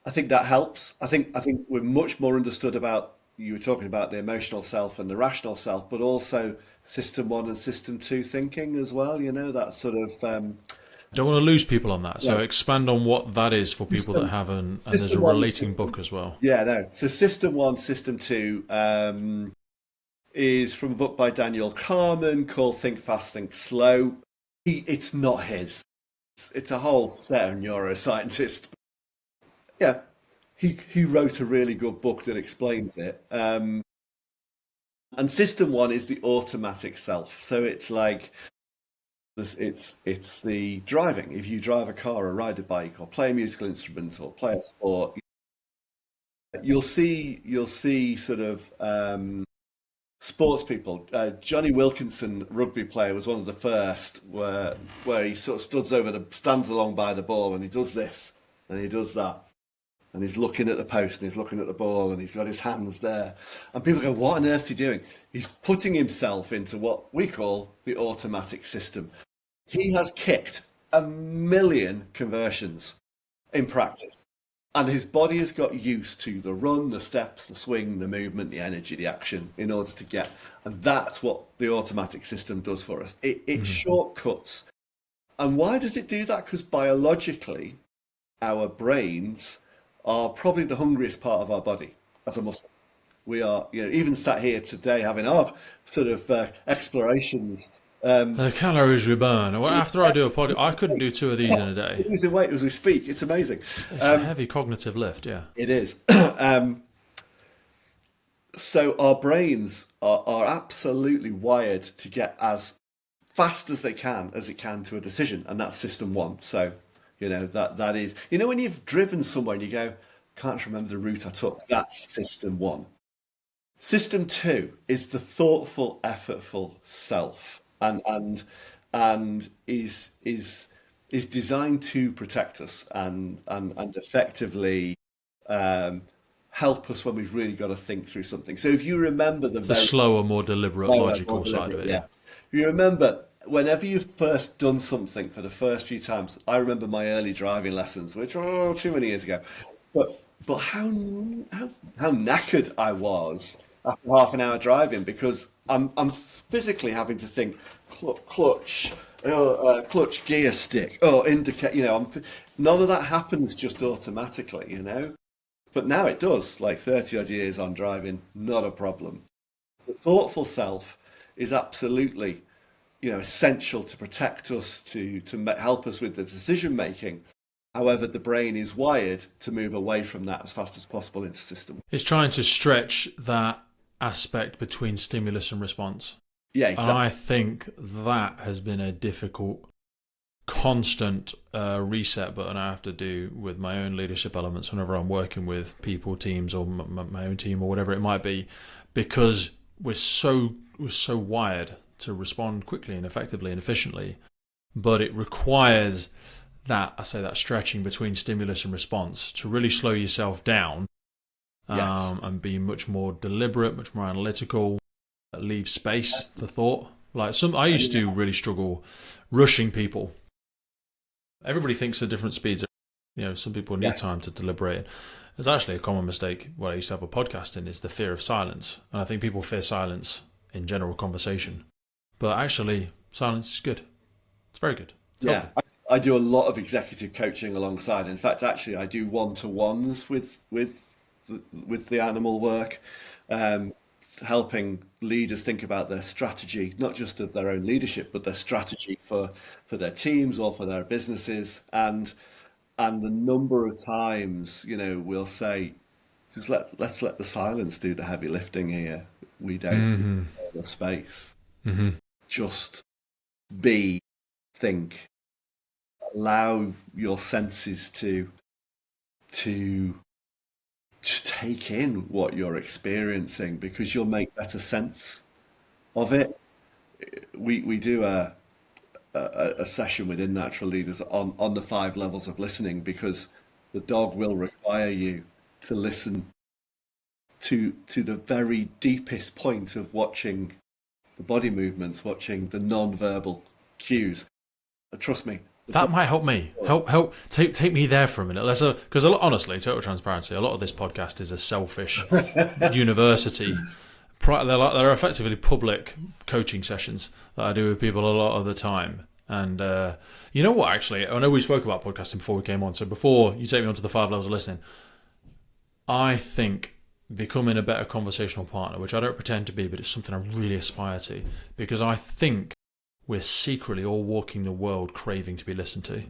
I think that helps. I think we're much more understood about, you were talking about the emotional self and the rational self, but also system one and system two thinking as well. That sort of Don't want to lose people on that. So yeah, expand on what that is for people that system haven't. And there's a system one and relating system book as well. yeah, no. So system one, system two is from a book by Daniel Kahneman called Think Fast, Think Slow. It's not his. It's a whole set of neuroscientists. Yeah, he wrote a really good book that explains it. And system one is the automatic self. So it's like it's the driving. If you drive a car or ride a bike or play a musical instrument or play a sport, you'll see sort of sports people. Johnny Wilkinson, rugby player, was one of the first where he sort of stands along by the ball and he does this and he does that. And he's looking at the post and he's looking at the ball and he's got his hands there. And people go, what on earth's he doing? He's putting himself into what we call the automatic system. He has kicked 1 million conversions in practice. And his body has got used to the run, the steps, the swing, the movement, the energy, the action in order to get. And that's what the automatic system does for us. It shortcuts. And why does it do that? Because biologically, our brains are probably the hungriest part of our body as a muscle. We are, even sat here today having our sort of explorations. The calories we burn. Well, after I do a pod, I couldn't do 2 of these in a day. Losing weight as we speak. It's amazing. It's a heavy cognitive lift, yeah. It is. So our brains are absolutely wired to get as fast as it can to a decision, and that's system one. So, that is, when you've driven somewhere and you go, can't remember the route I took, that's system one. System two is the thoughtful, effortful self, and is designed to protect us and effectively help us when we've really got to think through something. So if you remember The slower, more deliberate, logical side of it, yeah. If you remember, whenever you've first done something for the first few times, I remember my early driving lessons, which were too many years ago, but how knackered I was after half an hour driving because I'm physically having to think clutch, clutch gear stick, indicate. None of that happens just automatically. But now it does. Like 30 odd years on driving, not a problem. The thoughtful self is absolutely, essential to protect us, to help us with the decision making. However, the brain is wired to move away from that as fast as possible into system. It's trying to stretch that aspect between stimulus and response. Yeah, And exactly. I think that has been a difficult, constant reset button I have to do with my own leadership elements whenever I'm working with people, teams, or my own team, or whatever it might be, because we're so wired to respond quickly and effectively and efficiently, but it requires that stretching between stimulus and response to really slow yourself down, Yes. and be much more deliberate, much more analytical, leave space for thought. Like I used to really struggle rushing people. Everybody thinks at different speeds. Some people need Yes. time to deliberate. It's actually a common mistake. What I used to have a podcast in is the fear of silence, and I think people fear silence in general conversation. But actually, silence is good. It's very good. It's Yeah. healthy. I do a lot of executive coaching alongside. In fact, actually, I do one-to-ones with the animal work, um, helping leaders think about their strategy, not just of their own leadership, but their strategy for their teams or for their businesses. And the number of times, we'll say, let's let the silence do the heavy lifting here. We don't need the space. Just be, think, allow your senses to just take in what you're experiencing because you'll make better sense of it. We do a session within Natural Leaders on the 5 levels of listening because the dog will require you to listen to the very deepest point of watching the body movements, watching the non-verbal cues. Trust me, That might help me. Take me there for a minute. Let's because honestly, total transparency. A lot of this podcast is a selfish university. They're effectively public coaching sessions that I do with people a lot of the time. And you know what? Actually, I know we spoke about podcasting before we came on. So before you take me on to the 5 levels of listening, I think becoming a better conversational partner, which I don't pretend to be, but it's something I really aspire to, because I think we're secretly all walking the world craving to be listened to.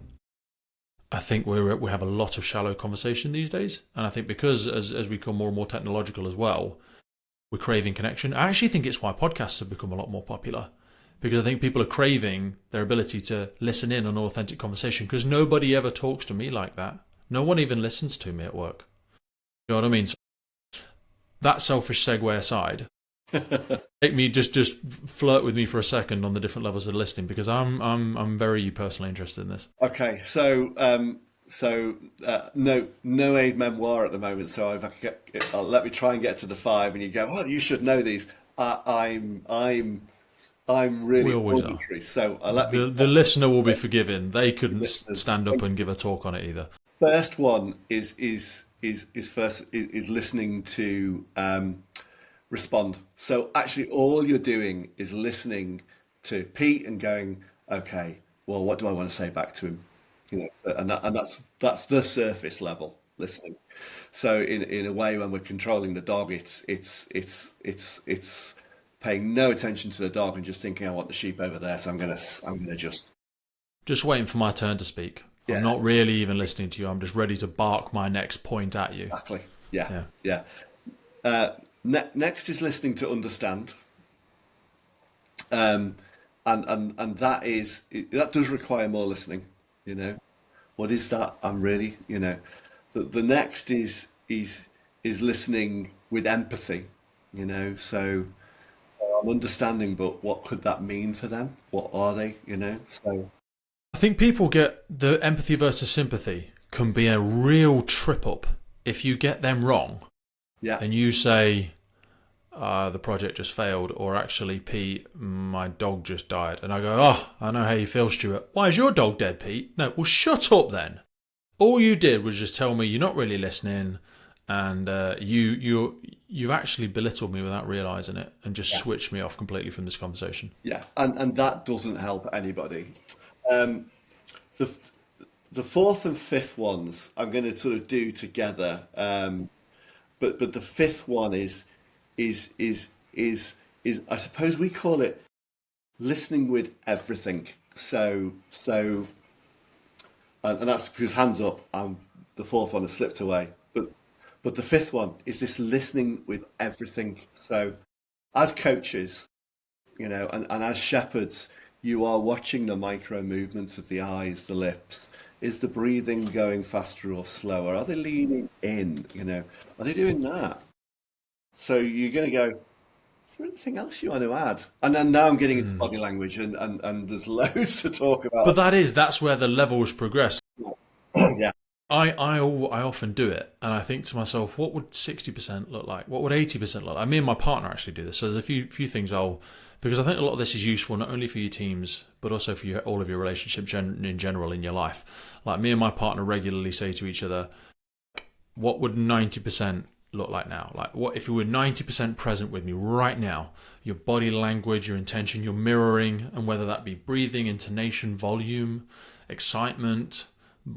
I think we have a lot of shallow conversation these days, and I think because as we become more and more technological as well, we're craving connection. I actually think it's why podcasts have become a lot more popular, because I think people are craving their ability to listen in on an authentic conversation, because nobody ever talks to me like that. No one even listens to me at work. You know what I mean? So that selfish segue aside, take me just flirt with me for a second on the different levels of listening, because I'm very personally interested in this. Okay, so no aid memoir at the moment. So if I could let me try and get to the 5, and you go, well, you should know these. I'm really We always are. auditory, so let me. The listener will be forgiven. They couldn't stand up and give a talk on it either. First one is listening to respond. So actually, all you're doing is listening to Pete and going, okay, well, what do I want to say back to him? You know, and that's the surface level listening. So in a way, when we're controlling the dog, it's paying no attention to the dog and just thinking, I want the sheep over there, so I'm gonna just waiting for my turn to speak. Yeah. I'm not really even listening to you. I'm just ready to bark my next point at you. Exactly. Yeah. Next is listening to understand. And that does require more listening. You know, what is that? I'm really, the next is listening with empathy. You know, so I'm understanding, but what could that mean for them? What are they? You know, so. I think people get the empathy versus sympathy can be a real trip up if you get them wrong. Yeah. And you say, the project just failed, or actually, Pete, my dog just died. And I go, oh, I know how you feel, Stuart. Why is your dog dead, Pete? No, well, shut up then. All you did was just tell me you're not really listening, and you actually belittled me without realising it, and just switched me off completely from this conversation. Yeah, and that doesn't help anybody. The 4th and 5th ones I'm going to sort of do together, but the 5th one is I suppose we call it listening with everything. So and that's because hands up, the 4th one has slipped away, but the 5th one is this listening with everything. So as coaches, and as shepherds, you are watching the micro movements of the eyes, the lips. Is the breathing going faster or slower? Are they leaning in? Are they doing that? So you're going to go, is there anything else you want to add? And then now I'm getting into body language, and there's loads to talk about. But that's where the levels progress. Yeah. I often do it, and I think to myself, what would 60% look like? What would 80% look like? Me and my partner actually do this. So there's a few things because I think a lot of this is useful not only for your teams, but also for all of your relationships in general in your life. Like me and my partner regularly say to each other, what would 90% look like now? Like, what if you were 90% present with me right now? Your body language, your intention, your mirroring, and whether that be breathing, intonation, volume, excitement,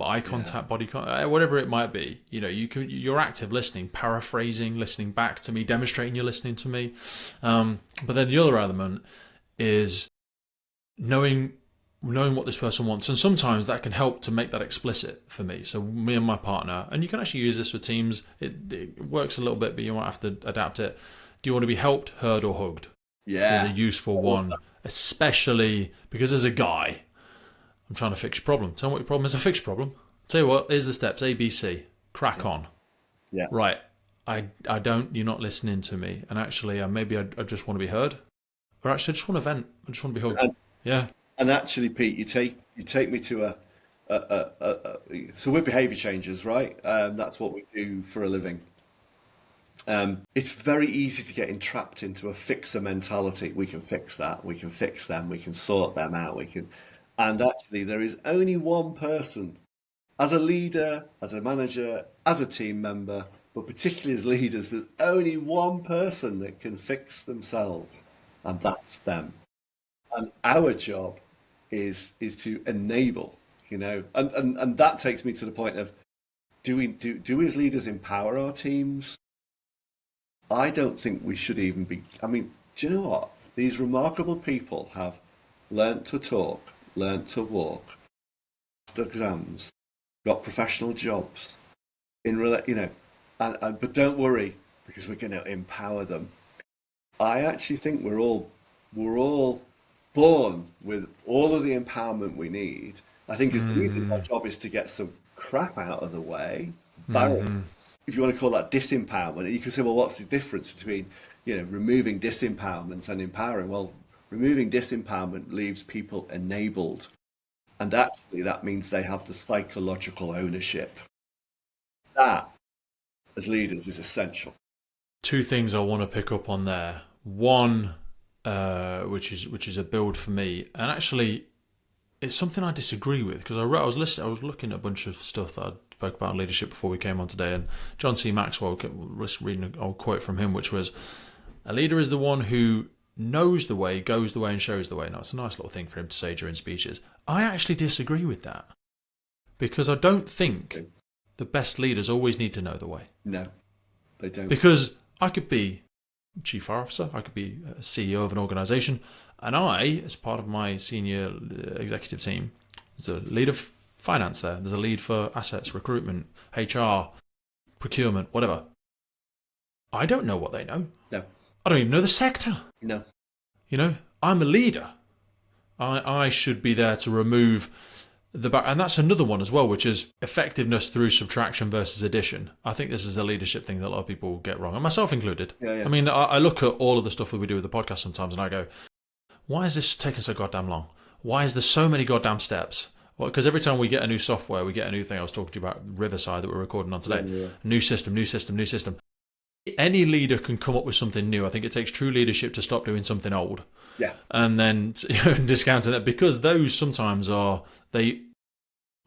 eye contact, body contact, whatever it might be. You're active listening, paraphrasing, listening back to me, demonstrating you're listening to me. But then the other element is knowing what this person wants, and sometimes that can help to make that explicit for me. So me and my partner, and you can actually use this for teams. It works a little bit, but you might have to adapt it. Do you want to be helped, heard, or hugged? Yeah, is a useful one, especially because as a guy, I'm trying to fix your problem. Tell me what your problem is. A fixed problem. Tell you what, here's the steps. A, B, C. Crack on. Yeah. Right. You're not listening to me. And actually, maybe I just want to be heard. Or actually, I just want to vent. I just want to be hugged. Yeah. And actually, Pete, you take me to so we're behaviour changers, right? That's what we do for a living. It's very easy to get entrapped into a fixer mentality. We can fix that. We can fix them. We can sort them out. And actually, there is only one person, as a leader, as a manager, as a team member, but particularly as leaders, there's only one person that can fix themselves, and that's them. And our job is to enable, and that takes me to the point of, do we as leaders empower our teams? I don't think we should even be. I mean, do you know what? These remarkable people have learnt to talk, learnt to walk, passed exams, got professional jobs but don't worry, because we're going to empower them. I actually think we're all born with all of the empowerment we need. I think as leaders, our job is to get some crap out of the way, barriers. If you want to call that disempowerment, you can say, well, what's the difference between, removing disempowerment and empowering? Well, removing disempowerment leaves people enabled, and actually that means they have the psychological ownership. That, as leaders, is essential. Two things I want to pick up on there. One, which is a build for me, and actually, it's something I disagree with because I was listening, I was looking at a bunch of stuff that I spoke about in leadership before we came on today, and John C. Maxwell, was reading a quote from him, which was, "A leader is the one who knows the way, goes the way, and shows the way." Now, it's a nice little thing for him to say during speeches. I actually disagree with that because I don't think the best leaders always need to know the way. No, they don't. Because I could be chief officer, I could be a CEO of an organization, and I, as part of my senior executive team, there's a lead of finance there, there's a lead for assets, recruitment, HR, procurement, whatever. I don't know what they know. No. I don't even know the sector. No. I'm a leader. I should be there to remove and that's another one as well, which is effectiveness through subtraction versus addition. I think this is a leadership thing that a lot of people get wrong, and myself included. Yeah. I mean, I look at all of the stuff that we do with the podcast sometimes, and I go, why is this taking so goddamn long? Why is there so many goddamn steps? Well, because every time we get a new software, we get a new thing. I was talking to you about Riverside that we're recording on today. Yeah. New system. Any leader can come up with something new. I think it takes true leadership to stop doing something old. Yes. And then discounting that, because those sometimes are, they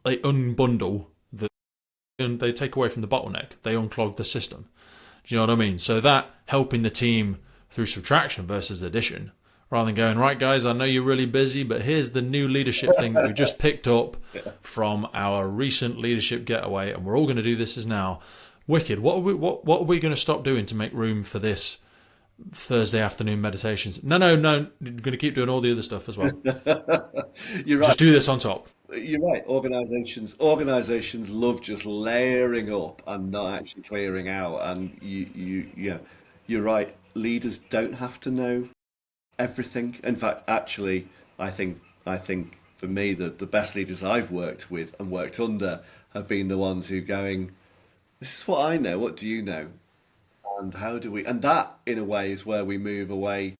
unbundle and they take away from the bottleneck. They unclog the system. Do you know what I mean? So that helping the team through subtraction versus addition, rather than going, right guys, I know you're really busy, but here's the new leadership thing that we just picked up from our recent leadership getaway, and we're all going to do this as now. Wicked. What are we going to stop doing to make room for this Thursday afternoon meditations? No. You're going to keep doing all the other stuff as well. You're right. Just do this on top. You're right. Organizations love just layering up and not actually clearing out. And you're right. Leaders don't have to know everything. In fact, actually, I think for me, the best leaders I've worked with and worked under have been the ones who going, this is what I know. What do you know? And how do we? And that, in a way, is where we move away.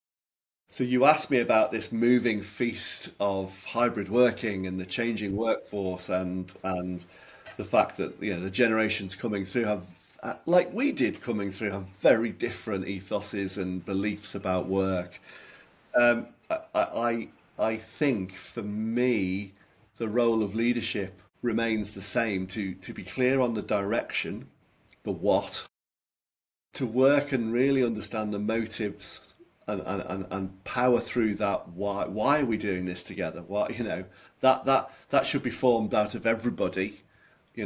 So you asked me about this moving feast of hybrid working and the changing workforce, and the fact that the generations coming through have, like we did coming through, have very different ethoses and beliefs about work. I think for me, the role of leadership remains the same: to be clear on the direction, the what, to work and really understand the motives and power through that. Why are we doing this together? That should be formed out of everybody, but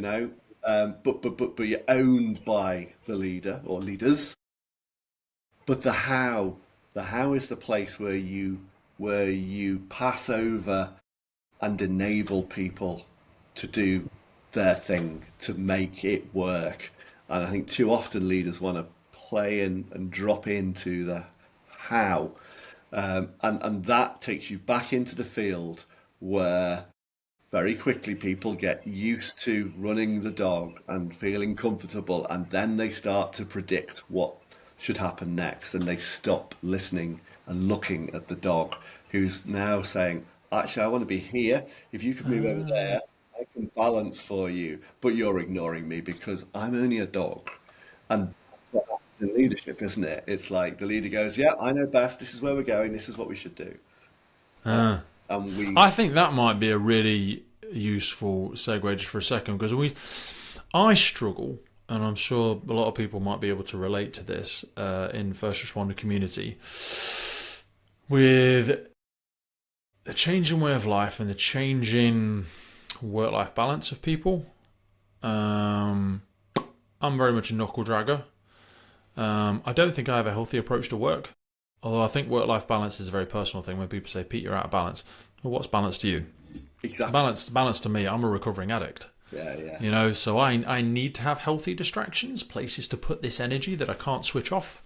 you're owned by the leader or leaders. But the how is the place where you pass over and enable people to do their thing, to make it work. And I think too often leaders want to play and drop into the how. And that takes you back into the field where very quickly people get used to running the dog and feeling comfortable, and then they start to predict what should happen next, and they stop listening and looking at the dog who's now saying, actually, I want to be here. If you could move over there, I can balance for you, but you're ignoring me because I'm only a dog. And that's what happens in leadership, isn't it? It's like the leader goes, yeah, I know best. This is where we're going. This is what we should do. And I think that might be a really useful segue just for a second, because I struggle, and I'm sure a lot of people might be able to relate to this in first responder community, with the changing way of life and the changing work-life balance of people. I'm very much a knuckle dragger. I don't think I have a healthy approach to work, although I think work-life balance is a very personal thing. When people say, Pete, you're out of balance. Well, what's balance to you? exactly. Balance to me, I'm a recovering addict. Yeah. So I need to have healthy distractions, places to put this energy that I can't switch off.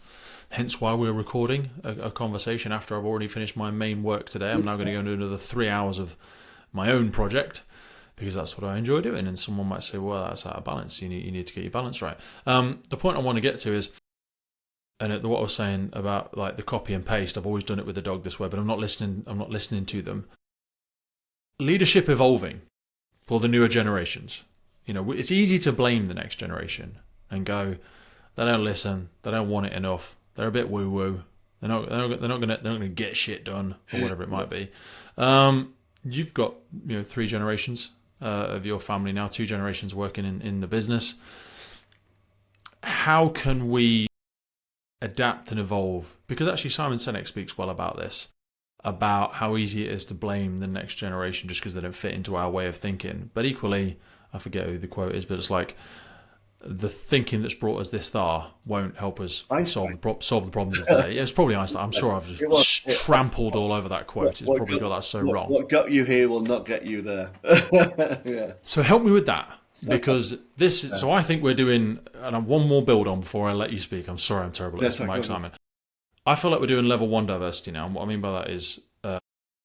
Hence why we're recording a conversation after I've already finished my main work today. I'm now going to go into another 3 hours of my own project, because that's what I enjoy doing. And someone might say, well, that's out of balance. You need to get your balance right. The point I want to get to is, and what I was saying about like the copy and paste, I've always done it with the dog this way, but I'm not listening to them. Leadership evolving for the newer generations. It's easy to blame the next generation and go, they don't listen, they don't want it enough, they're a bit woo woo, they're not gonna get shit done, or whatever it might be. You've got 3 generations of your family now, 2 generations working in the business. How can we adapt and evolve? Because actually Simon Sinek speaks well about this, about how easy it is to blame the next generation just because they don't fit into our way of thinking. But equally, I forget who the quote is, but it's like, the thinking that's brought us this far won't help us solve the problems of today. It's probably Einstein. I'm sure I've just trampled all over that quote. It's probably got that so wrong. What got you here will not get you there. Yeah. So help me with that, because so I think we're doing, and one more build on before I let you speak. I'm sorry, I'm terrible at this, Mike Simon. I feel like we're doing level 1 diversity now, and what I mean by that is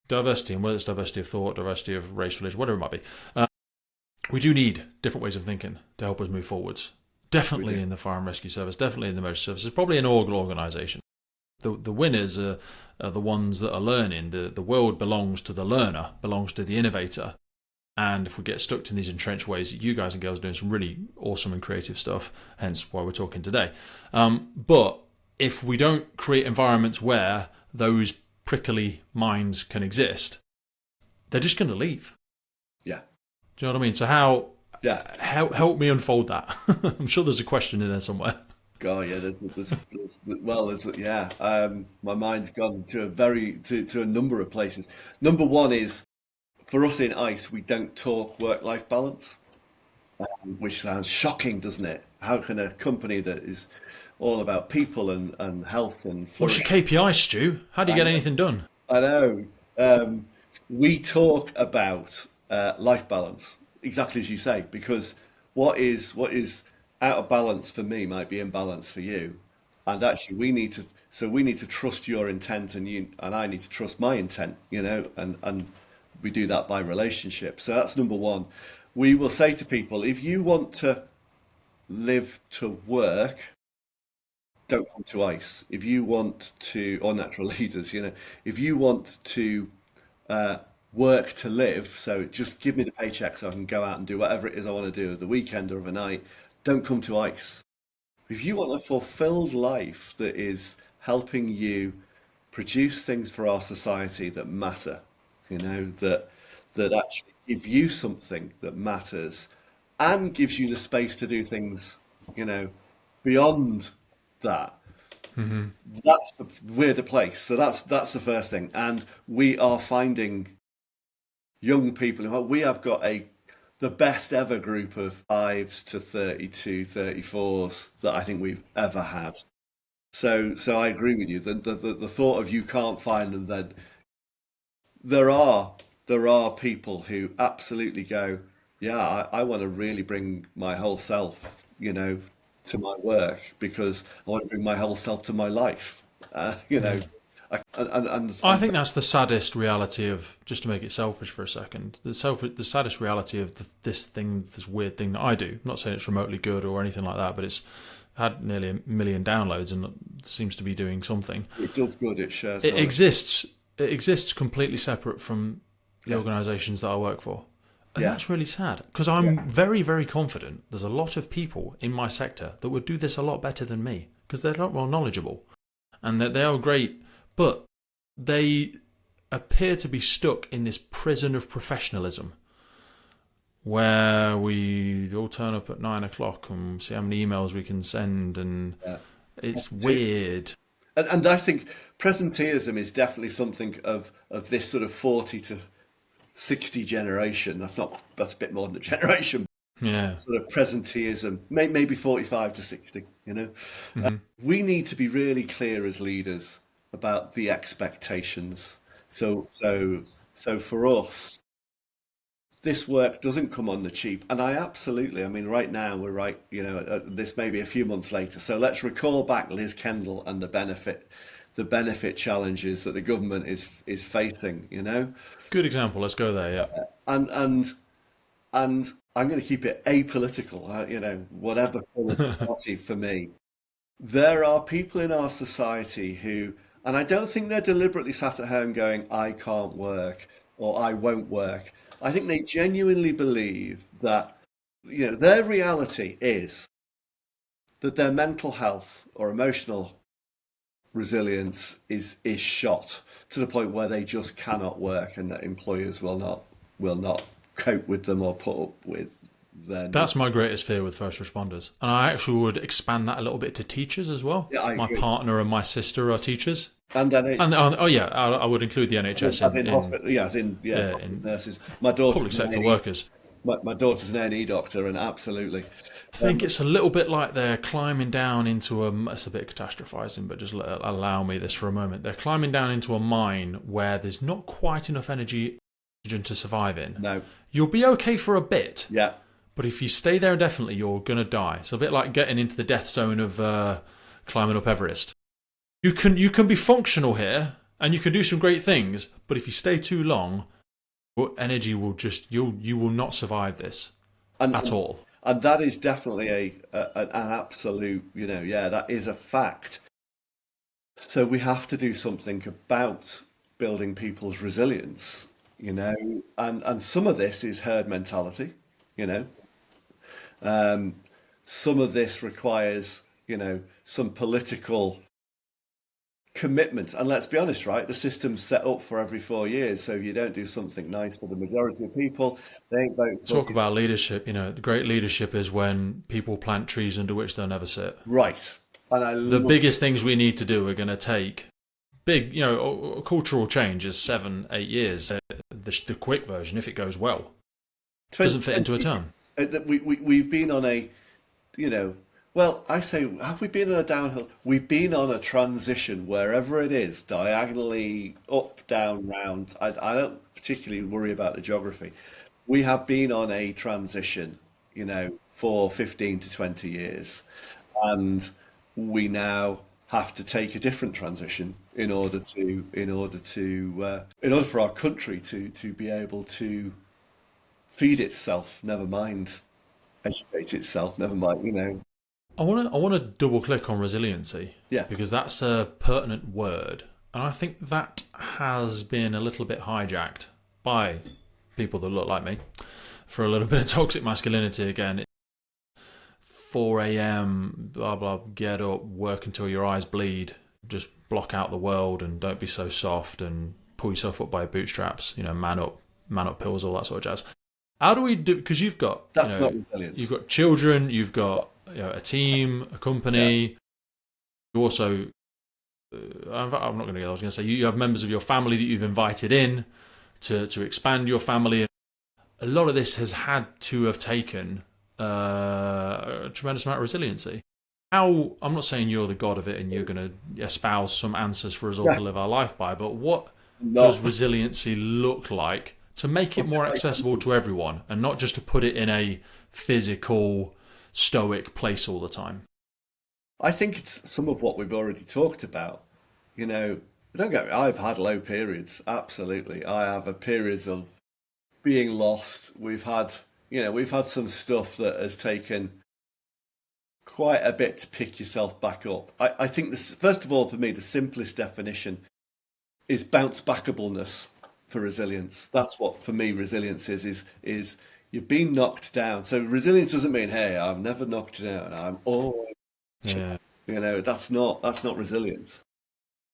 diversity, and whether it's diversity of thought, diversity of race, religion, whatever it might be. We do need different ways of thinking to help us move forwards. Definitely in the fire and rescue service, definitely in the emergency services, probably in all organisation. The winners are the ones that are learning. The world belongs to the learner, belongs to the innovator. And if we get stuck in these entrenched ways, you guys and girls are doing some really awesome and creative stuff, hence why we're talking today. But if we don't create environments where those prickly minds can exist, they're just going to leave. Yeah. Do you know what I mean? So help me unfold that. I'm sure there's a question in there somewhere. God, yeah, my mind's gone to a number of places. Number one is, for us in ICE, we don't talk work-life balance, which sounds shocking, doesn't it? How can a company that is all about people and health and what's your KPI, Stu? How do you get anything done? I know. We talk about life balance, exactly as you say, because what is out of balance for me might be in balance for you, and actually we need to trust your intent, and I need to trust my intent, and we do that by relationship. So that's number one. We will say to people, if you want to live to work, don't come to ICE. If you want to, or natural leaders, if you want to work to live, so just give me the paycheck so I can go out and do whatever it is I want to do at the weekend or overnight, don't come to ICE. If you want a fulfilled life that is helping you produce things for our society that matter, that actually give you something that matters and gives you the space to do things, beyond that. Mm-hmm. We're the place. So that's the first thing. And we are finding young people. We have got the best ever group of 5s to 32, 34s that I think we've ever had. So I agree with you. The thought of you can't find them, then there are people who absolutely go, yeah, I want to really bring my whole self, to my work, because I want to bring my whole self to my life. I think that's the saddest reality of, just to make it selfish for a second, the saddest reality of this weird thing that I do. I'm not saying it's remotely good or anything like that, but it's had nearly 1 million downloads and seems to be doing something. It does good. It shares. It exists completely separate from the organisations that I work for. And that's really sad, because I'm very, very confident there's a lot of people in my sector that would do this a lot better than me, because they're a lot more knowledgeable and that they are great, but they appear to be stuck in this prison of professionalism where we all turn up at 9 o'clock and see how many emails we can send, and Yeah. it's weird. And I think presenteeism is definitely something of this sort of 40 to 60 generation. That's a bit more than a generation. Yeah. Sort of presenteeism, maybe 45 to 60, you know. Hmm. We need to be really clear as leaders about the expectations. So for us, this work doesn't come on the cheap. And I mean, right now we're right, this may be a few months later. So let's recall back Liz Kendall and the benefit challenges that the government is facing, you know. Good example. Let's go there. Yeah. And and and I'm going to keep it apolitical, whatever colour the party for me. There are people in our society who, and I don't think they're deliberately sat at home going, I can't work or I won't work. I think they genuinely believe that, their reality is that their mental health or emotional resilience is shot to the point where they just cannot work, and that employers will not cope with them or put up with their needs. That's my greatest fear with first responders. And I actually would expand that a little bit to teachers as well. Yeah, I My agree. partner and my sister are teachers. And then it's And oh yeah, I would include the NHS as in in hospital, yeah, as in in nurses. public sector workers. My daughter's an A&E doctor, and absolutely, I think it's a little bit like they're climbing down into it's a bit catastrophizing, but just allow me this for a moment. They're climbing down into a mine where there's not quite enough energy to survive in. no, You'll be okay for a bit, yeah, but if you stay there indefinitely, you're going to die. It's a bit like getting into the death zone of climbing up Everest. You can be functional here, and you can do some great things, but if you stay too long, your energy will you will not survive this and at all. and that is definitely an absolute, yeah, that is a fact. So we have to do something about building people's resilience, and some of this is herd mentality, you know. Some of this requires, some political commitment. And let's be honest, right? The system's set up for every 4 years. So if you don't do something nice for the majority of people, they ain't voting for Talk you. about leadership. The great leadership is when people plant trees under which they'll never sit. Right. And I The love biggest things we need to do are going to take big, cultural change is 7-8 years. The quick version, if it goes well, doesn't fit into a 20, term. that we've been on a, you know, well, I say, have we been on a downhill? We've been on a transition wherever it is, diagonally, up, down, round. I don't particularly worry about the geography. We have been on a transition, for 15 to 20 years. And we now have to take a different transition in order for our country to be able to feed itself, never mind educate itself, never mind. I want to double click on resiliency Yeah. because that's a pertinent word, and I think that has been a little bit hijacked by people that look like me for a little bit of toxic masculinity again. 4 a.m. blah blah, get up, work until your eyes bleed, just block out the world and don't be so soft and pull yourself up by your bootstraps. Man up pills, all that sort of jazz. How do we do? Because you've got That's not resilience. you've got children, you've got a team, a company. You also, I'm not going to go. I was going to say you have members of your family that you've invited in to expand your family. A lot of this has had to have taken a tremendous amount of resiliency. I'm not saying you're the god of it and you're going to espouse some answers for us all to live our life by, but what does Not resiliency look like to make it more accessible to everyone and not just to put it in a physical, stoic place all the time? I think it's some of what we've already talked about. Don't get me, I've had low periods, absolutely. I have had periods of being lost. We've had some stuff that has taken quite a bit to pick yourself back up. I think this, first of all, for me, the simplest definition is bounce backableness for resilience. That's what for me resilience is you've been knocked down. So resilience doesn't mean, hey, I'm never knocked down. I'm always, Yeah. that's not resilience.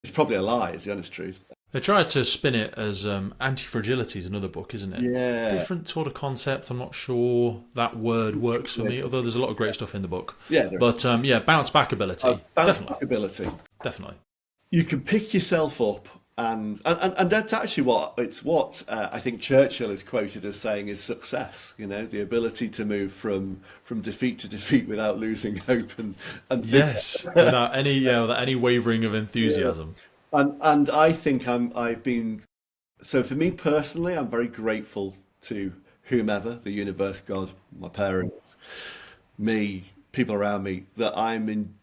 It's probably a lie, is the honest truth. They tried to spin it as anti-fragility is another book, isn't it? Yeah. Different sort of concept. I'm not sure that word works for me, although there's a lot of great stuff in the book. Yeah, there But yeah, bounce back ability. bounce Definitely. back ability. Definitely. You can pick yourself up, and that's actually what I think Churchill is quoted as saying is success. You know, the ability to move from defeat to defeat without losing hope and Yes, without any wavering of enthusiasm. and I think I've been so for me personally, I'm very grateful to whomever, the universe, God, my parents, me, people around me, that I'm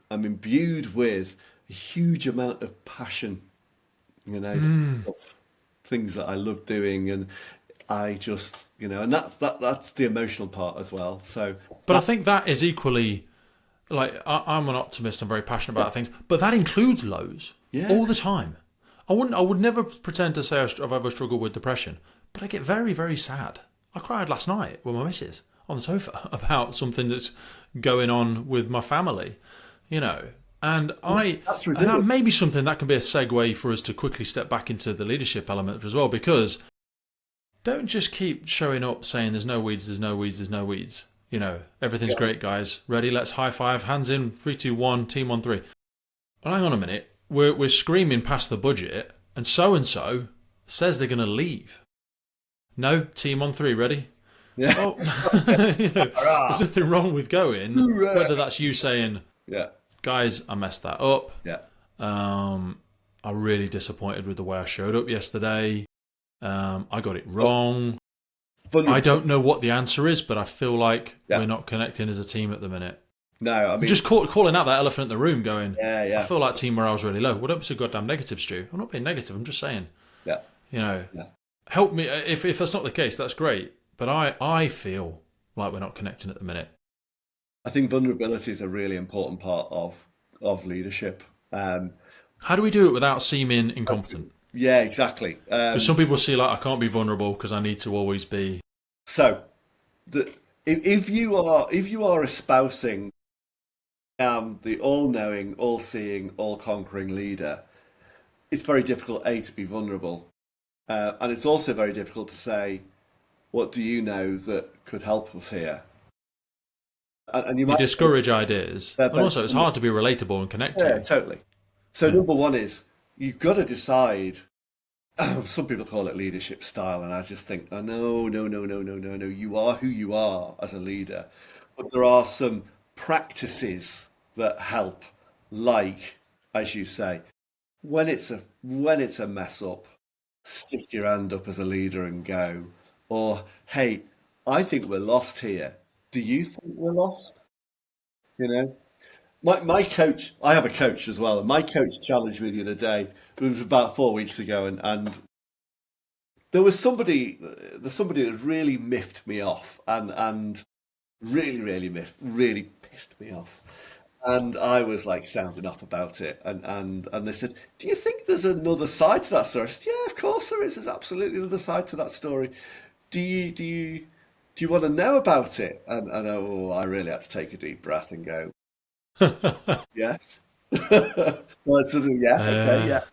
imbued with a huge amount of passion, you know, stuff, things that I love doing, and I just, you know, and that's the emotional part as well. So, But I think that is equally like I'm an optimist. I'm very passionate about things, but that includes lows yeah, all the time. I would never pretend to say I've ever struggled with depression, but I get very, very sad. I cried last night with my missus on the sofa about something that's going on with my family, you know. And that's and that resilient. may be something that can be a segue for us to quickly step back into the leadership element as well, because don't just keep showing up saying there's no weeds, there's no weeds, there's no weeds. You know, everything's great, guys. Ready? Let's high five. Hands in. 3, 2, 1. Team on 3. Well, hang on a minute. We're screaming past the budget, and so says they're going to leave. No, team on 3. Ready? Yeah, Oh, you know, there's nothing wrong with going. Whether that's you saying, yeah, guys, I messed that up. yeah. I'm really disappointed with the way I showed up yesterday. I got it wrong. I don't know what the answer is, but I feel like we're not connecting as a team at the minute. No, I mean, Just calling out that elephant in the room, going, yeah, I feel like team morale's really low. Well, don't be so goddamn negative, Stu. I'm not being negative. I'm just saying, yeah, you know, yeah. help me. If that's not the case, that's great. But I feel like we're not connecting at the minute. I think vulnerability is a really important part of leadership. How do we do it without seeming incompetent? Yeah, exactly. Because some people see like I can't be vulnerable because I need to always be. So, if you are espousing the all-knowing, all-seeing, all-conquering leader, it's very difficult to be vulnerable, and it's also very difficult to say, "What do you know that could help us here?" And you You might discourage ideas, and but also it's hard to be relatable and connect to yeah, you. totally. So number one is you've got to decide. Some people call it leadership style, and I just think, oh, no, no, no, no, no, no, no. You are who you are as a leader, but there are some practices that help, like, as you say, when it's a mess up, stick your hand up as a leader and go. Or, hey, I think we're lost here. Do you think we're lost? You know, my coach, I have a coach as well, and my coach challenged me the other day. It was about 4 weeks ago, and there's somebody that really miffed me off, and really pissed me off. And I was like sounding off about it, and they said, "Do you think there's another side to that story?" I said, "Yeah, of course there is. There's absolutely another side to that story. Do you want to know about it?" And oh, I really had to take a deep breath and go, "Yes." So I sort of, yeah, okay, Uh, yeah.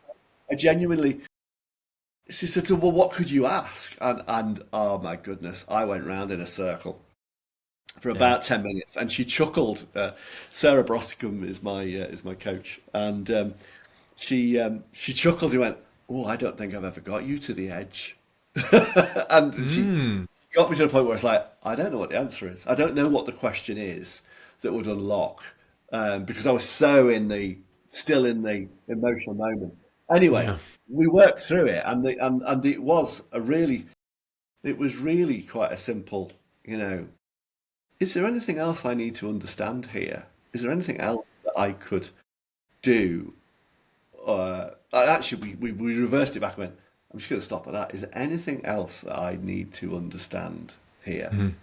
I genuinely. She said, "Well, what could you ask?" And oh my goodness, I went round in a circle for yeah. about 10 minutes, and she chuckled. Sarah Broscombe is my coach, and she chuckled and went, "Oh, I don't think I've ever got you to the edge." And she Mm. got me to the point where it's like, I don't know what the answer is. I don't know what the question is that would unlock, because I was so still in the emotional moment. Anyway, Yeah. we worked through it, and it was really quite a simple, you know, is there anything else I need to understand here? Is there anything else that I could do? Actually, we reversed it back and went, I'm just going to stop at that. Is there anything else that I need to understand here? Mhm.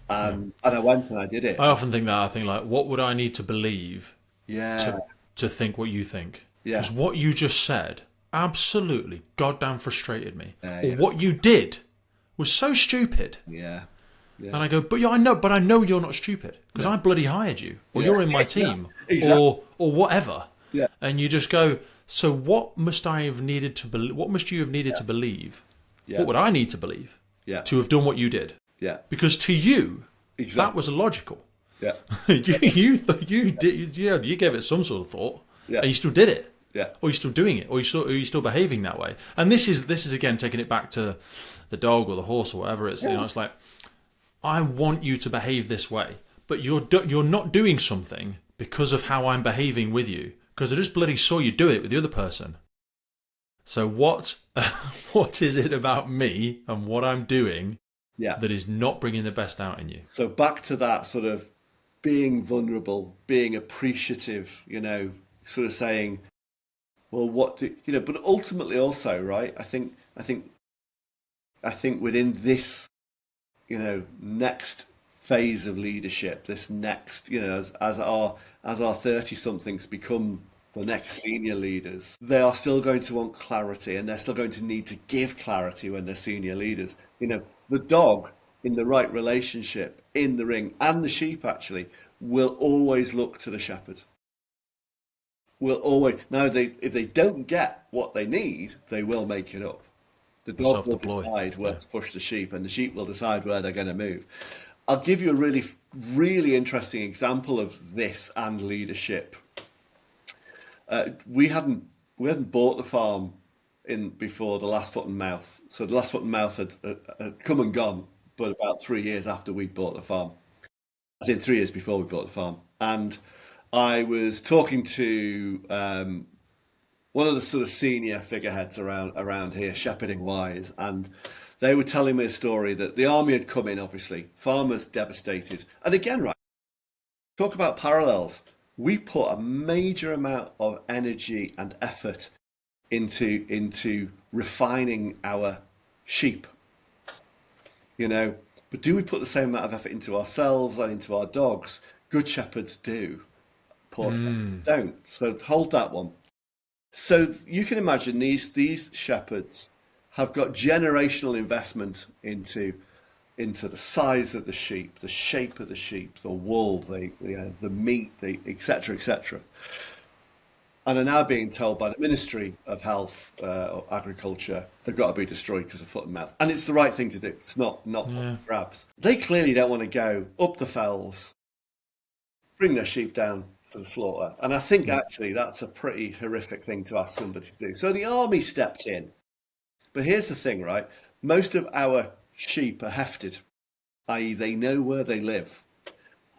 Yeah. And I went and I did it. I often think that. I think like, what would I need to believe Yeah, to think what you think? yeah, Because what you just said absolutely goddamn frustrated me. Or yeah, what you did was so stupid. yeah, yeah, And I go, but I know you're not stupid because yeah, I bloody hired you, or yeah, you're in my yeah, team, exactly. or whatever. Yeah, And you just go, So what must I have needed to believe? What must you have needed to believe? Yeah. What would I need to believe Yeah. to have done what you did? Yeah. Because to you, that Exactly. was illogical. Yeah. You gave it some sort of thought, Yeah. and you still did it, Yeah. or you're still doing it, or you're still behaving that way. And this is again taking it back to the dog or the horse or whatever. It's it's like, I want you to behave this way, but you're not doing something because of how I'm behaving with you, because I just bloody saw you do it with the other person. So what is it about me and what I'm doing Yeah. that is not bringing the best out in you? So back to that sort of being vulnerable, being appreciative, sort of saying, well, what do but ultimately also, right? I think within this, next phase of leadership, this next, as our 30 somethings become the next senior leaders, they are still going to want clarity, and they're still going to need to give clarity when they're senior leaders. The dog in the right relationship in the ring, and the sheep actually, will always look to the shepherd. Will always now, if they don't get what they need, they will make it up. The dog will Self-deploy. decide where Yeah. to push the sheep, and the sheep will decide where they're going to move. I'll give you a really, really interesting example of this and leadership. We hadn't bought the farm in before the last foot and mouth. So the last foot and mouth had come and gone, but about 3 years after we'd bought the farm, as in 3 years before we bought the farm. And I was talking to one of the sort of senior figureheads around here, shepherding wise, and they were telling me a story that the army had come in, obviously, farmers devastated. And again, right, talk about parallels. We put a major amount of energy and effort into refining our sheep, But do we put the same amount of effort into ourselves and into our dogs? Good shepherds do. Poor shepherds don't. So hold that one. So you can imagine these shepherds have got generational investment into the size of the sheep, the shape of the sheep, the wool, the meat, etc., etc., and are now being told by the Ministry of Health or Agriculture they've got to be destroyed because of foot and mouth, and it's the right thing to do. It's not up Yeah. for grabs. They clearly don't want to go up the fells, bring their sheep down to the slaughter, and I think Yeah. actually that's a pretty horrific thing to ask somebody to do. So the army stepped in, but here's the thing, right? Most of our sheep are hefted, i.e., they know where they live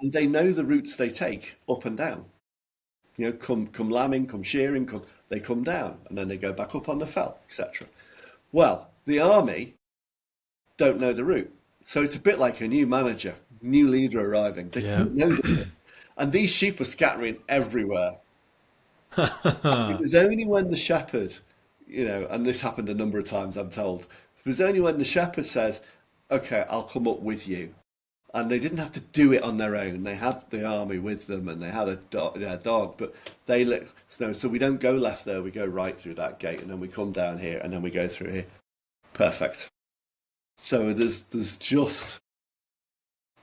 and they know the routes they take up and down. Come lambing, come shearing, they come down and then they go back up on the fell, etc. Well, the army don't know the route, so it's a bit like a new manager, new leader arriving. They Yeah. don't know the route, and these sheep are scattering everywhere. It was only when the shepherd, and this happened a number of times, I'm told, it was only when the shepherd says, "Okay, I'll come up with you." And they didn't have to do it on their own. They had the army with them, and they had a dog. But they let so we don't go left there. We go right through that gate, and then we come down here, and then we go through here. Perfect. So there's just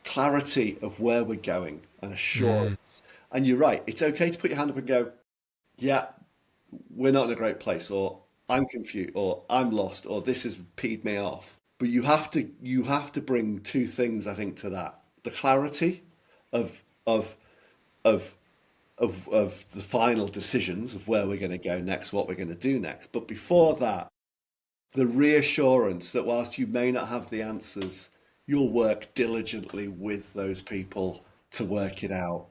clarity of where we're going and assurance. And you're right. It's okay to put your hand up and go, "Yeah, we're not in a great place," or "I'm confused," or "I'm lost," or "This has peed me off." But you have to bring two things, I think, to that: the clarity of of of of the final decisions of where we're going to go next, what we're going to do next. But before that, the reassurance that whilst you may not have the answers, you'll work diligently with those people to work it out,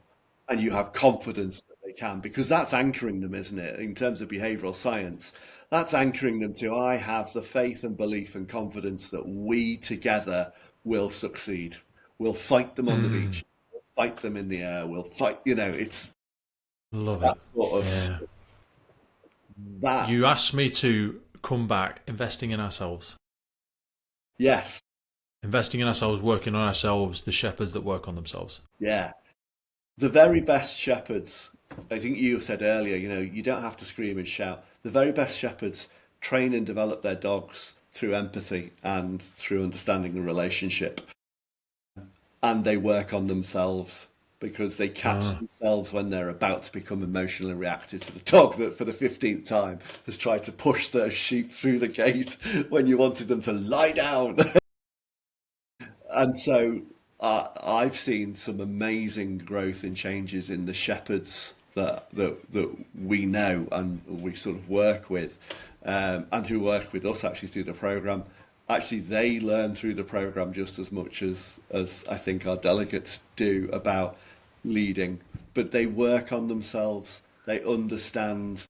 and you have confidence that they can, because that's anchoring them, isn't it? In terms of behavioral science, that's anchoring them to, I have the faith and belief and confidence that we together will succeed. We'll fight them on the beach, we'll fight them in the air, we'll fight, it's Love that it. sort of Yeah. that. You asked me to come back investing in ourselves. Yes, Investing in ourselves, working on ourselves, the shepherds that work on themselves. yeah. The very best shepherds, I think you said earlier, you don't have to scream and shout. The very best shepherds train and develop their dogs through empathy and through understanding the relationship. And they work on themselves because they catch themselves when they're about to become emotionally reactive to the dog that for the 15th time has tried to push their sheep through the gate when you wanted them to lie down. And so I've seen some amazing growth and changes in the shepherds that we know and we sort of work with, and who work with us actually through the program. Actually, they learn through the program just as much as I think our delegates do about leading, but they work on themselves. They understand.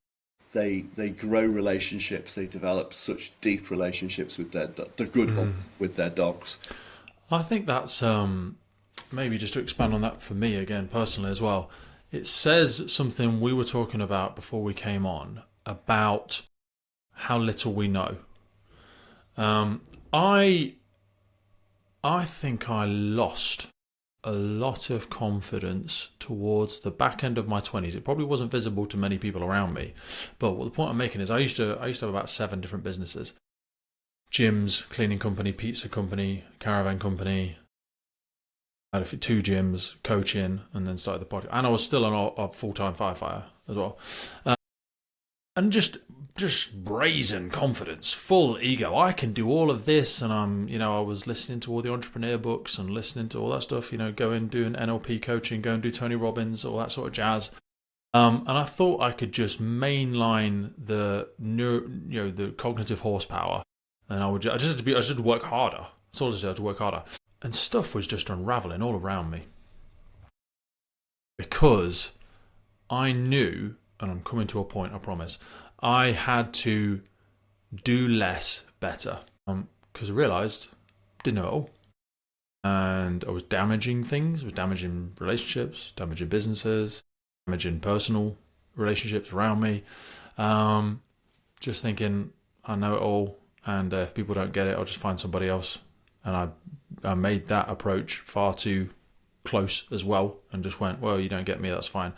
They grow relationships. They develop such deep relationships with the good ones with their dogs. I think that's maybe just to expand on that for me again personally as well. It says something we were talking about before we came on about how little we know. I think I lost a lot of confidence towards the back end of my 20s. It probably wasn't visible to many people around me, but what the point I'm making is I used to have about 7 different businesses: gyms, cleaning company, pizza company, caravan company. I had 2 gyms, coaching, and then started the podcast. And I was still a full-time firefighter as well. And just brazen confidence, full ego. I can do all of this, and I was listening to all the entrepreneur books and listening to all that stuff. Going doing NLP coaching, go and do Tony Robbins, all that sort of jazz. And I thought I could just mainline the cognitive horsepower, and I just had to work harder. That's all I just had to work harder, and stuff was just unraveling all around me because I knew. And I'm coming to a point, I promise, I had to do less better. Because I realised I didn't know it all. And I was damaging things, was damaging relationships, damaging businesses, damaging personal relationships around me. Just thinking, I know it all, and if people don't get it, I'll just find somebody else. And I made that approach far too close as well, and just went, well, you don't get me, that's fine.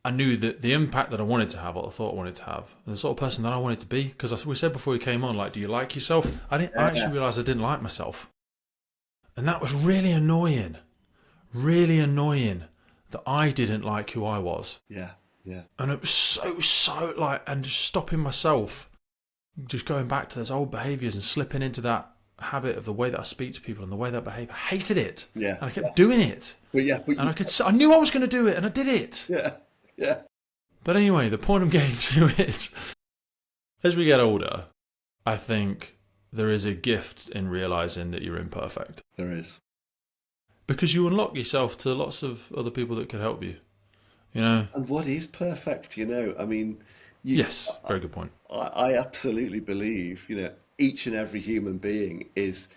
I knew that the impact that I wanted to have, what I thought I wanted to have, and the sort of person that I wanted to be, because we said before we came on, like, do you like yourself? I actually realised I didn't like myself. And that was really annoying that I didn't like who I was. Yeah. And it was so like, and just stopping myself, just going back to those old behaviours and slipping into that habit of the way that I speak to people and the way that I behave. I hated it. Yeah. And I kept doing it. I knew I was going to do it, and I did it. Yeah. But anyway, the point I'm getting to is, as we get older, I think there is a gift in realising that you're imperfect. There is. Because you unlock yourself to lots of other people that could help you. And what is perfect, I mean... Yes, very good point. I absolutely believe, each and every human being is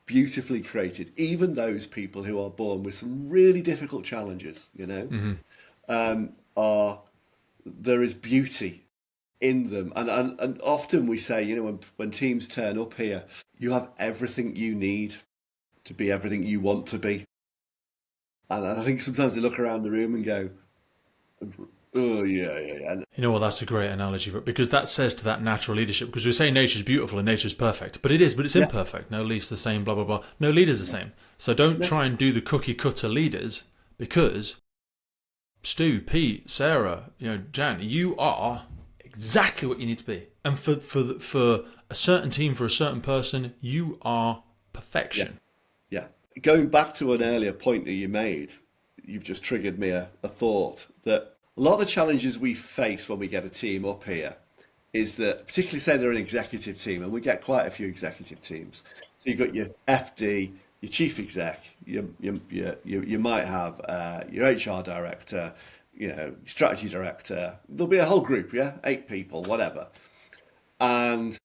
beautifully created. Even those people who are born with some really difficult challenges, there is beauty in them, and often we say, when teams turn up here, you have everything you need to be everything you want to be. And I think sometimes they look around the room and go, oh yeah. And that's a great analogy for it, because that says to that natural leadership, because we say nature's beautiful and nature's perfect, but it's imperfect. No leaf's the same, blah blah blah. No leader's the same. So don't try and do the cookie cutter leaders, because Stu, Pete, Sarah, Jan, you are exactly what you need to be. And for a certain team, for a certain person, you are perfection. Yeah. Going back to an earlier point that you made, you've just triggered me a thought that a lot of the challenges we face when we get a team up here is that, particularly say they're an executive team, and we get quite a few executive teams. So you've got your FD, your chief exec, you might have your HR director, strategy director. There'll be a whole group, 8 people, whatever. And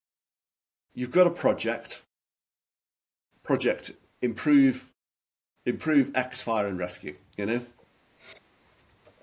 you've got a project improve X fire and rescue,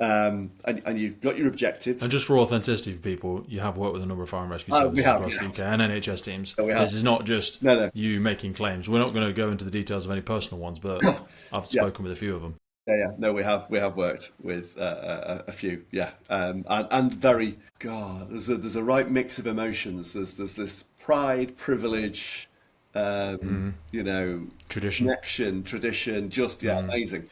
and you've got your objectives. And just for authenticity for people, you have worked with a number of fire and rescue services across the UK and NHS teams. This is not just you making claims. We're not going to go into the details of any personal ones, but I've spoken with a few of them. Yeah. No, we have worked with a few. Yeah, and very God. There's a right mix of emotions. There's this pride, privilege, you know, Tradition. connection, tradition, just, yeah, amazing.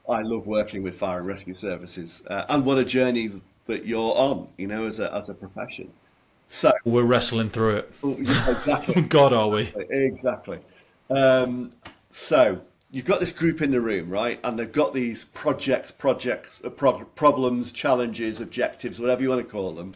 I love working with fire and rescue services, and what a journey that you're on, as a profession. So, We're wrestling through oh, yeah, exactly, it. God, are we? exactly. Um, so you've got this group in the room, right? And they've got these problems, challenges, objectives, whatever you want to call them.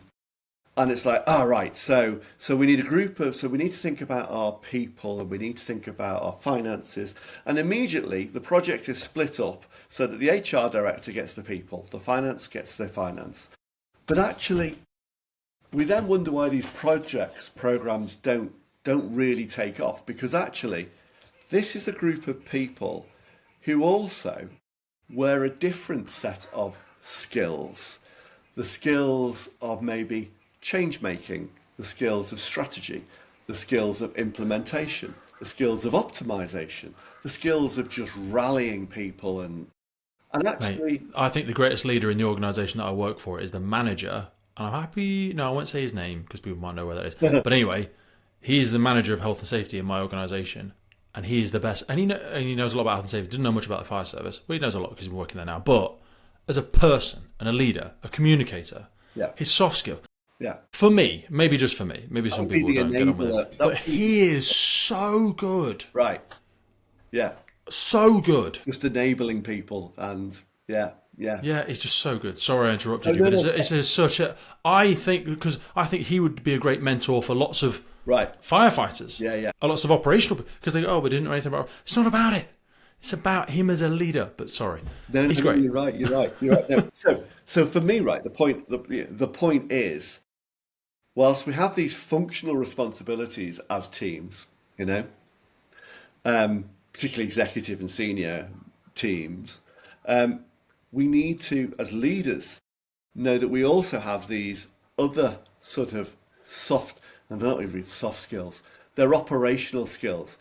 And it's like, all right, so we need a group of, so we need to think about our people and we need to think about our finances. And immediately the project is split up so that the HR director gets the people, the finance gets the finance. But actually, we then wonder why these programs don't really take off, because actually this is a group of people who also wear a different set of skills. The skills of maybe change making, the skills of strategy, the skills of implementation, the skills of optimization, the skills of just rallying people and Mate, actually, I think the greatest leader in the organisation that I work for is the manager. And I'm happy, no, I won't say his name because people might know where that is. But anyway, he's the manager of health and safety in my organisation. And he's the best. And he knows a lot about health and safety. Doesn't know much about the fire service. Well, he knows a lot because he's been working there now. But as a person and a leader, a communicator, yeah, his soft skill, yeah, for me, maybe just for me, maybe that some would be people the don't get on with enabler. it. That But would be, he is so good. right, yeah, So good. just enabling people and yeah, yeah. Yeah, it's just so good. Sorry I Oh, interrupted you, no, but no, such a. I think because I think he would be a great mentor for lots of right, firefighters, yeah, yeah. lots of operational because they go, oh, we didn't know anything about. It's not about it. It's about him as a leader. But sorry, No, no, he's no, great. you're right, you're right, you're right. No. So for me, right, the point is, whilst we have these functional responsibilities as teams, you know, particularly executive and senior teams, um, we need to, as leaders, know that we also have these other sort of soft, and they're not even soft skills, they're operational skills.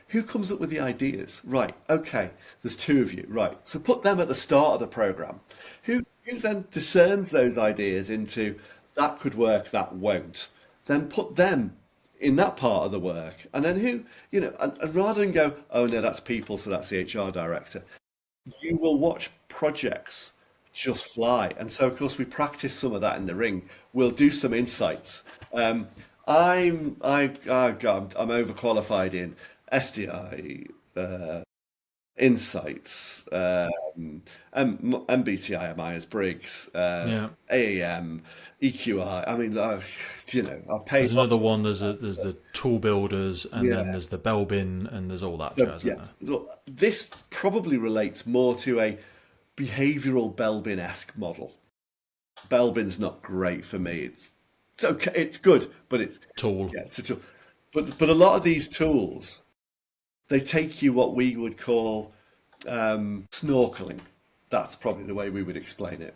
Who comes up with the ideas? Right, okay, there's two of you, right. So put them at the start of the program. Who then discerns those ideas into that could work, that won't? Then put them in that part of the work. And then and rather than go, oh no, that's people, so that's the HR director, you will watch projects just fly. And so, of course, we practice some of that in the ring. We'll do some insights. Oh God, I'm overqualified in SDI, insights, MBTI, Myers-Briggs, Yeah, AAM, EQI. I mean, I pay there's another lots. one. There's the tool builders, and then Yeah. there's the bell bin, and there's all that So jazz, yeah, isn't there? so this probably relates more to a behavioural Belbin-esque model. Belbin's not great for me. It's okay, it's good, but it's Tool. yeah, it's a tool. But a lot of these tools, they take you what we would call snorkeling. That's probably the way we would explain it.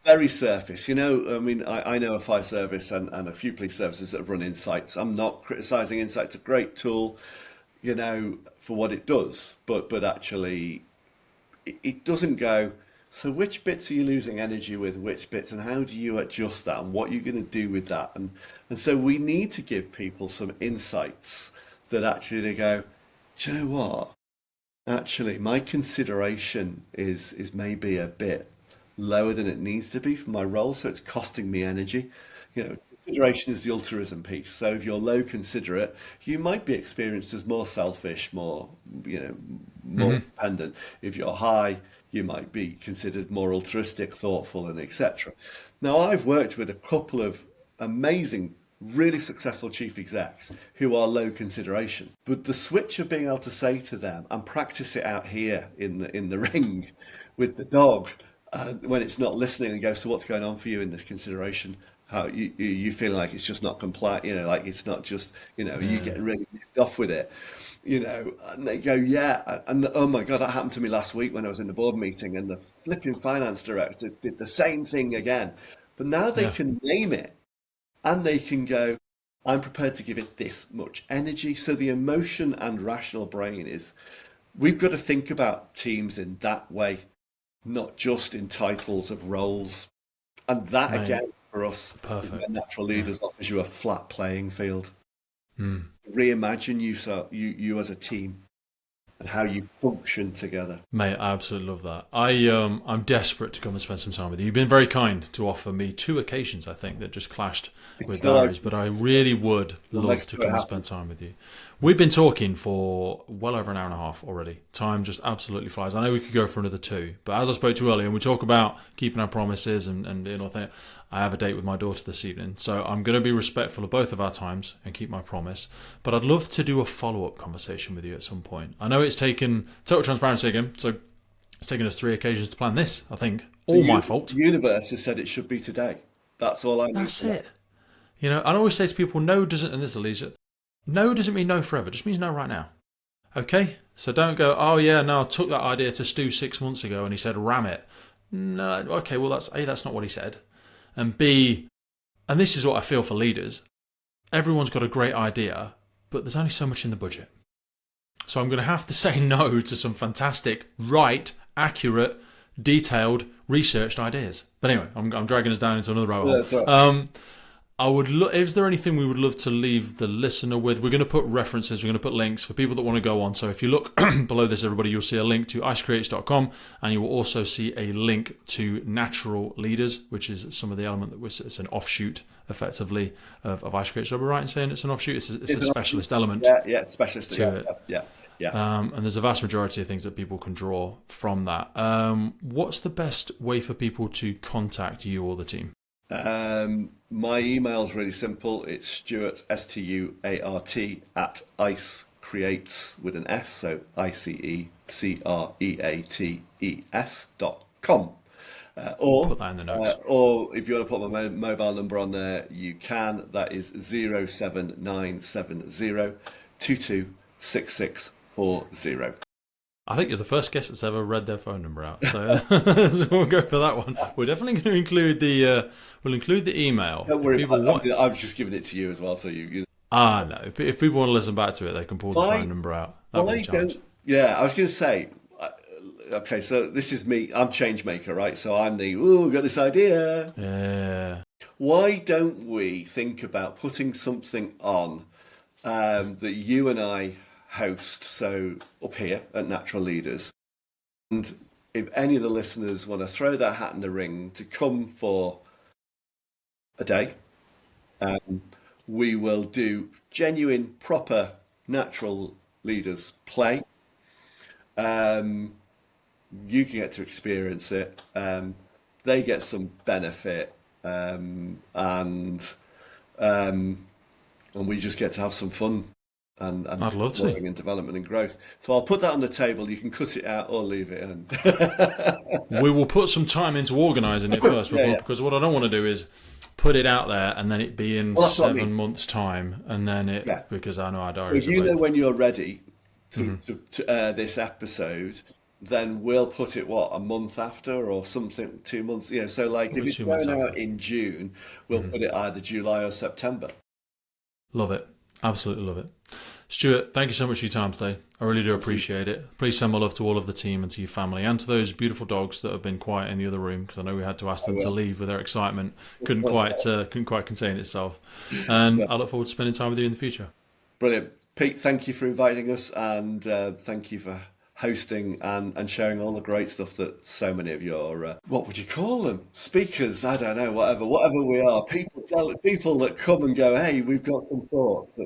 Very surface, I mean, I know a fire service and a few police services that have run Insights. I'm not criticizing Insights; a great tool, for what it does, but actually it doesn't go. So which bits are you losing energy with, which bits, and how do you adjust that, and what are you going to do with that? And so we need to give people some insights that actually they go, do you know what? Actually, my consideration is maybe a bit lower than it needs to be for my role, so it's costing me energy. Consideration is the altruism piece. So if you're low considerate, you might be experienced as more selfish, more dependent. If you're high, you might be considered more altruistic, thoughtful, and etc. Now, I've worked with a couple of amazing, really successful chief execs who are low consideration. But the switch of being able to say to them and practice it out here in the ring with the dog, when it's not listening, and go, so what's going on for you in this consideration? How you feel like it's just not compliant, like it's not just, you Yeah. getting really nipped off with it, and they go, yeah, and oh my God, that happened to me last week when I was in the board meeting, and the flipping finance director did the same thing again. But now they Yeah. can name it and they can go, I'm prepared to give it this much energy. So the emotion and rational brain is, we've got to think about teams in that way, not just in titles of roles. And that Mate, again, for us, is where perfect. natural Yeah. leaders offers you a flat playing field. reimagine you as a team and how you function together. Mate, I absolutely love that. I'm desperate to come and spend some time with you. You've been very kind to offer me 2 occasions, I think, that just clashed with Still, diaries, but I really would we'll love make to sure it come and happens. spend time with you. We've been talking for well over an hour and a half already. Time just absolutely flies. I know we could go for another 2, but as I spoke to earlier, and we talk about keeping our promises and being authentic, I have a date with my daughter this evening, so I'm going to be respectful of both of our times and keep my promise. But I'd love to do a follow-up conversation with you at some point. I know it's taken, total transparency again, so it's taken us 3 occasions to plan this, I think. All my fault. The universe has said it should be today. That's all I need That's to know. it. You know, I always say to people, no doesn't, and this is Alicia, no doesn't mean no forever, it just means no right now. Okay? So don't go, oh yeah, no, I took that idea to Stu 6 months ago and he said, ram it. No, okay, well, that's A, that's not what he said. And B, and this is what I feel for leaders, everyone's got a great idea, but there's only so much in the budget. So I'm going to have to say no to some fantastic, right, accurate, detailed, researched ideas. But anyway, I'm dragging us down into another rabbit hole. That's right. I would. Is there anything we would love to leave the listener with? We're going to put references. We're going to put links for people that want to go on. So if you look below this, everybody, you'll see a link to icecreates.com, and you will also see a link to Natural Leaders, which is some of the element that it's an offshoot, effectively, of Ice Creates. So we're right in saying it's an offshoot. It's a specialist element. Yeah, specialist to it. Yeah. And there's a vast majority of things that people can draw from that. What's the best way for people to contact you or the team? My email is really simple. It's Stuart, Stuart, at icecreates with an S, so ICECREATES.com. Or Put that in the notes. or if you want to put my mobile number on there, you can. That is 07970226640. I think you're the first guest that's ever read their phone number out, so, so we'll go for that one. We're definitely going to include the email. Don't worry, I was just giving it to you as well, so you. No. If people want to listen back to it, they can pull the phone number out. That'd be a challenge. Yeah, I was going to say. Okay, so this is me. I'm change maker, right? So I'm we've got this idea. Yeah. Why don't we think about putting something on that you and I host, so up here at Natural Leaders, and if any of the listeners want to throw their hat in the ring to come for a day, we will do genuine, proper Natural Leaders play. You can get to experience it. They get some benefit, and we just get to have some fun and I'd love to. learning and development and growth. So I'll put that on the table. You can cut it out or leave it in. We will put some time into organising it first, because what I don't want to do is put it out there and then it be in 7 months' time, and then because I know our diaries. If you know when you're ready to air this episode, then we'll put it a month after or something, 2 months. So like if it's going out in June, we'll put it either July or September. Love it. Absolutely love it. Stuart, thank you so much for your time today. I really do appreciate it. Please send my love to all of the team and to your family and to those beautiful dogs that have been quiet in the other room, because I know we had to ask them to leave with their excitement. Couldn't quite contain itself. And I look forward to spending time with you in the future. Brilliant. Pete, thank you for inviting us, and thank you for hosting and sharing all the great stuff that so many of your what would you call them, speakers, I don't know, whatever we are, people that come and go, hey, we've got some thoughts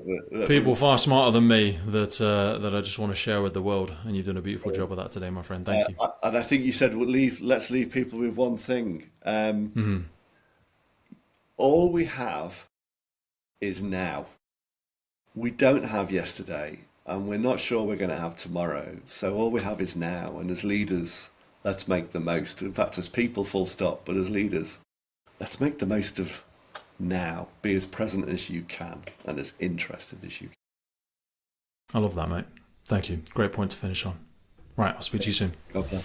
people far smarter than me that I just want to share with the world, and you've done a beautiful job of that today, my friend. Thank you. And I think you said let's leave people with one thing. All we have is now. We don't have yesterday, and we're not sure we're going to have tomorrow. So all we have is now. And as leaders, let's make the most. In fact, as people, full stop, but as leaders, let's make the most of now. Be as present as you can and as interested as you can. I love that, mate. Thank you. Great point to finish on. Right, I'll speak to you soon. Okay.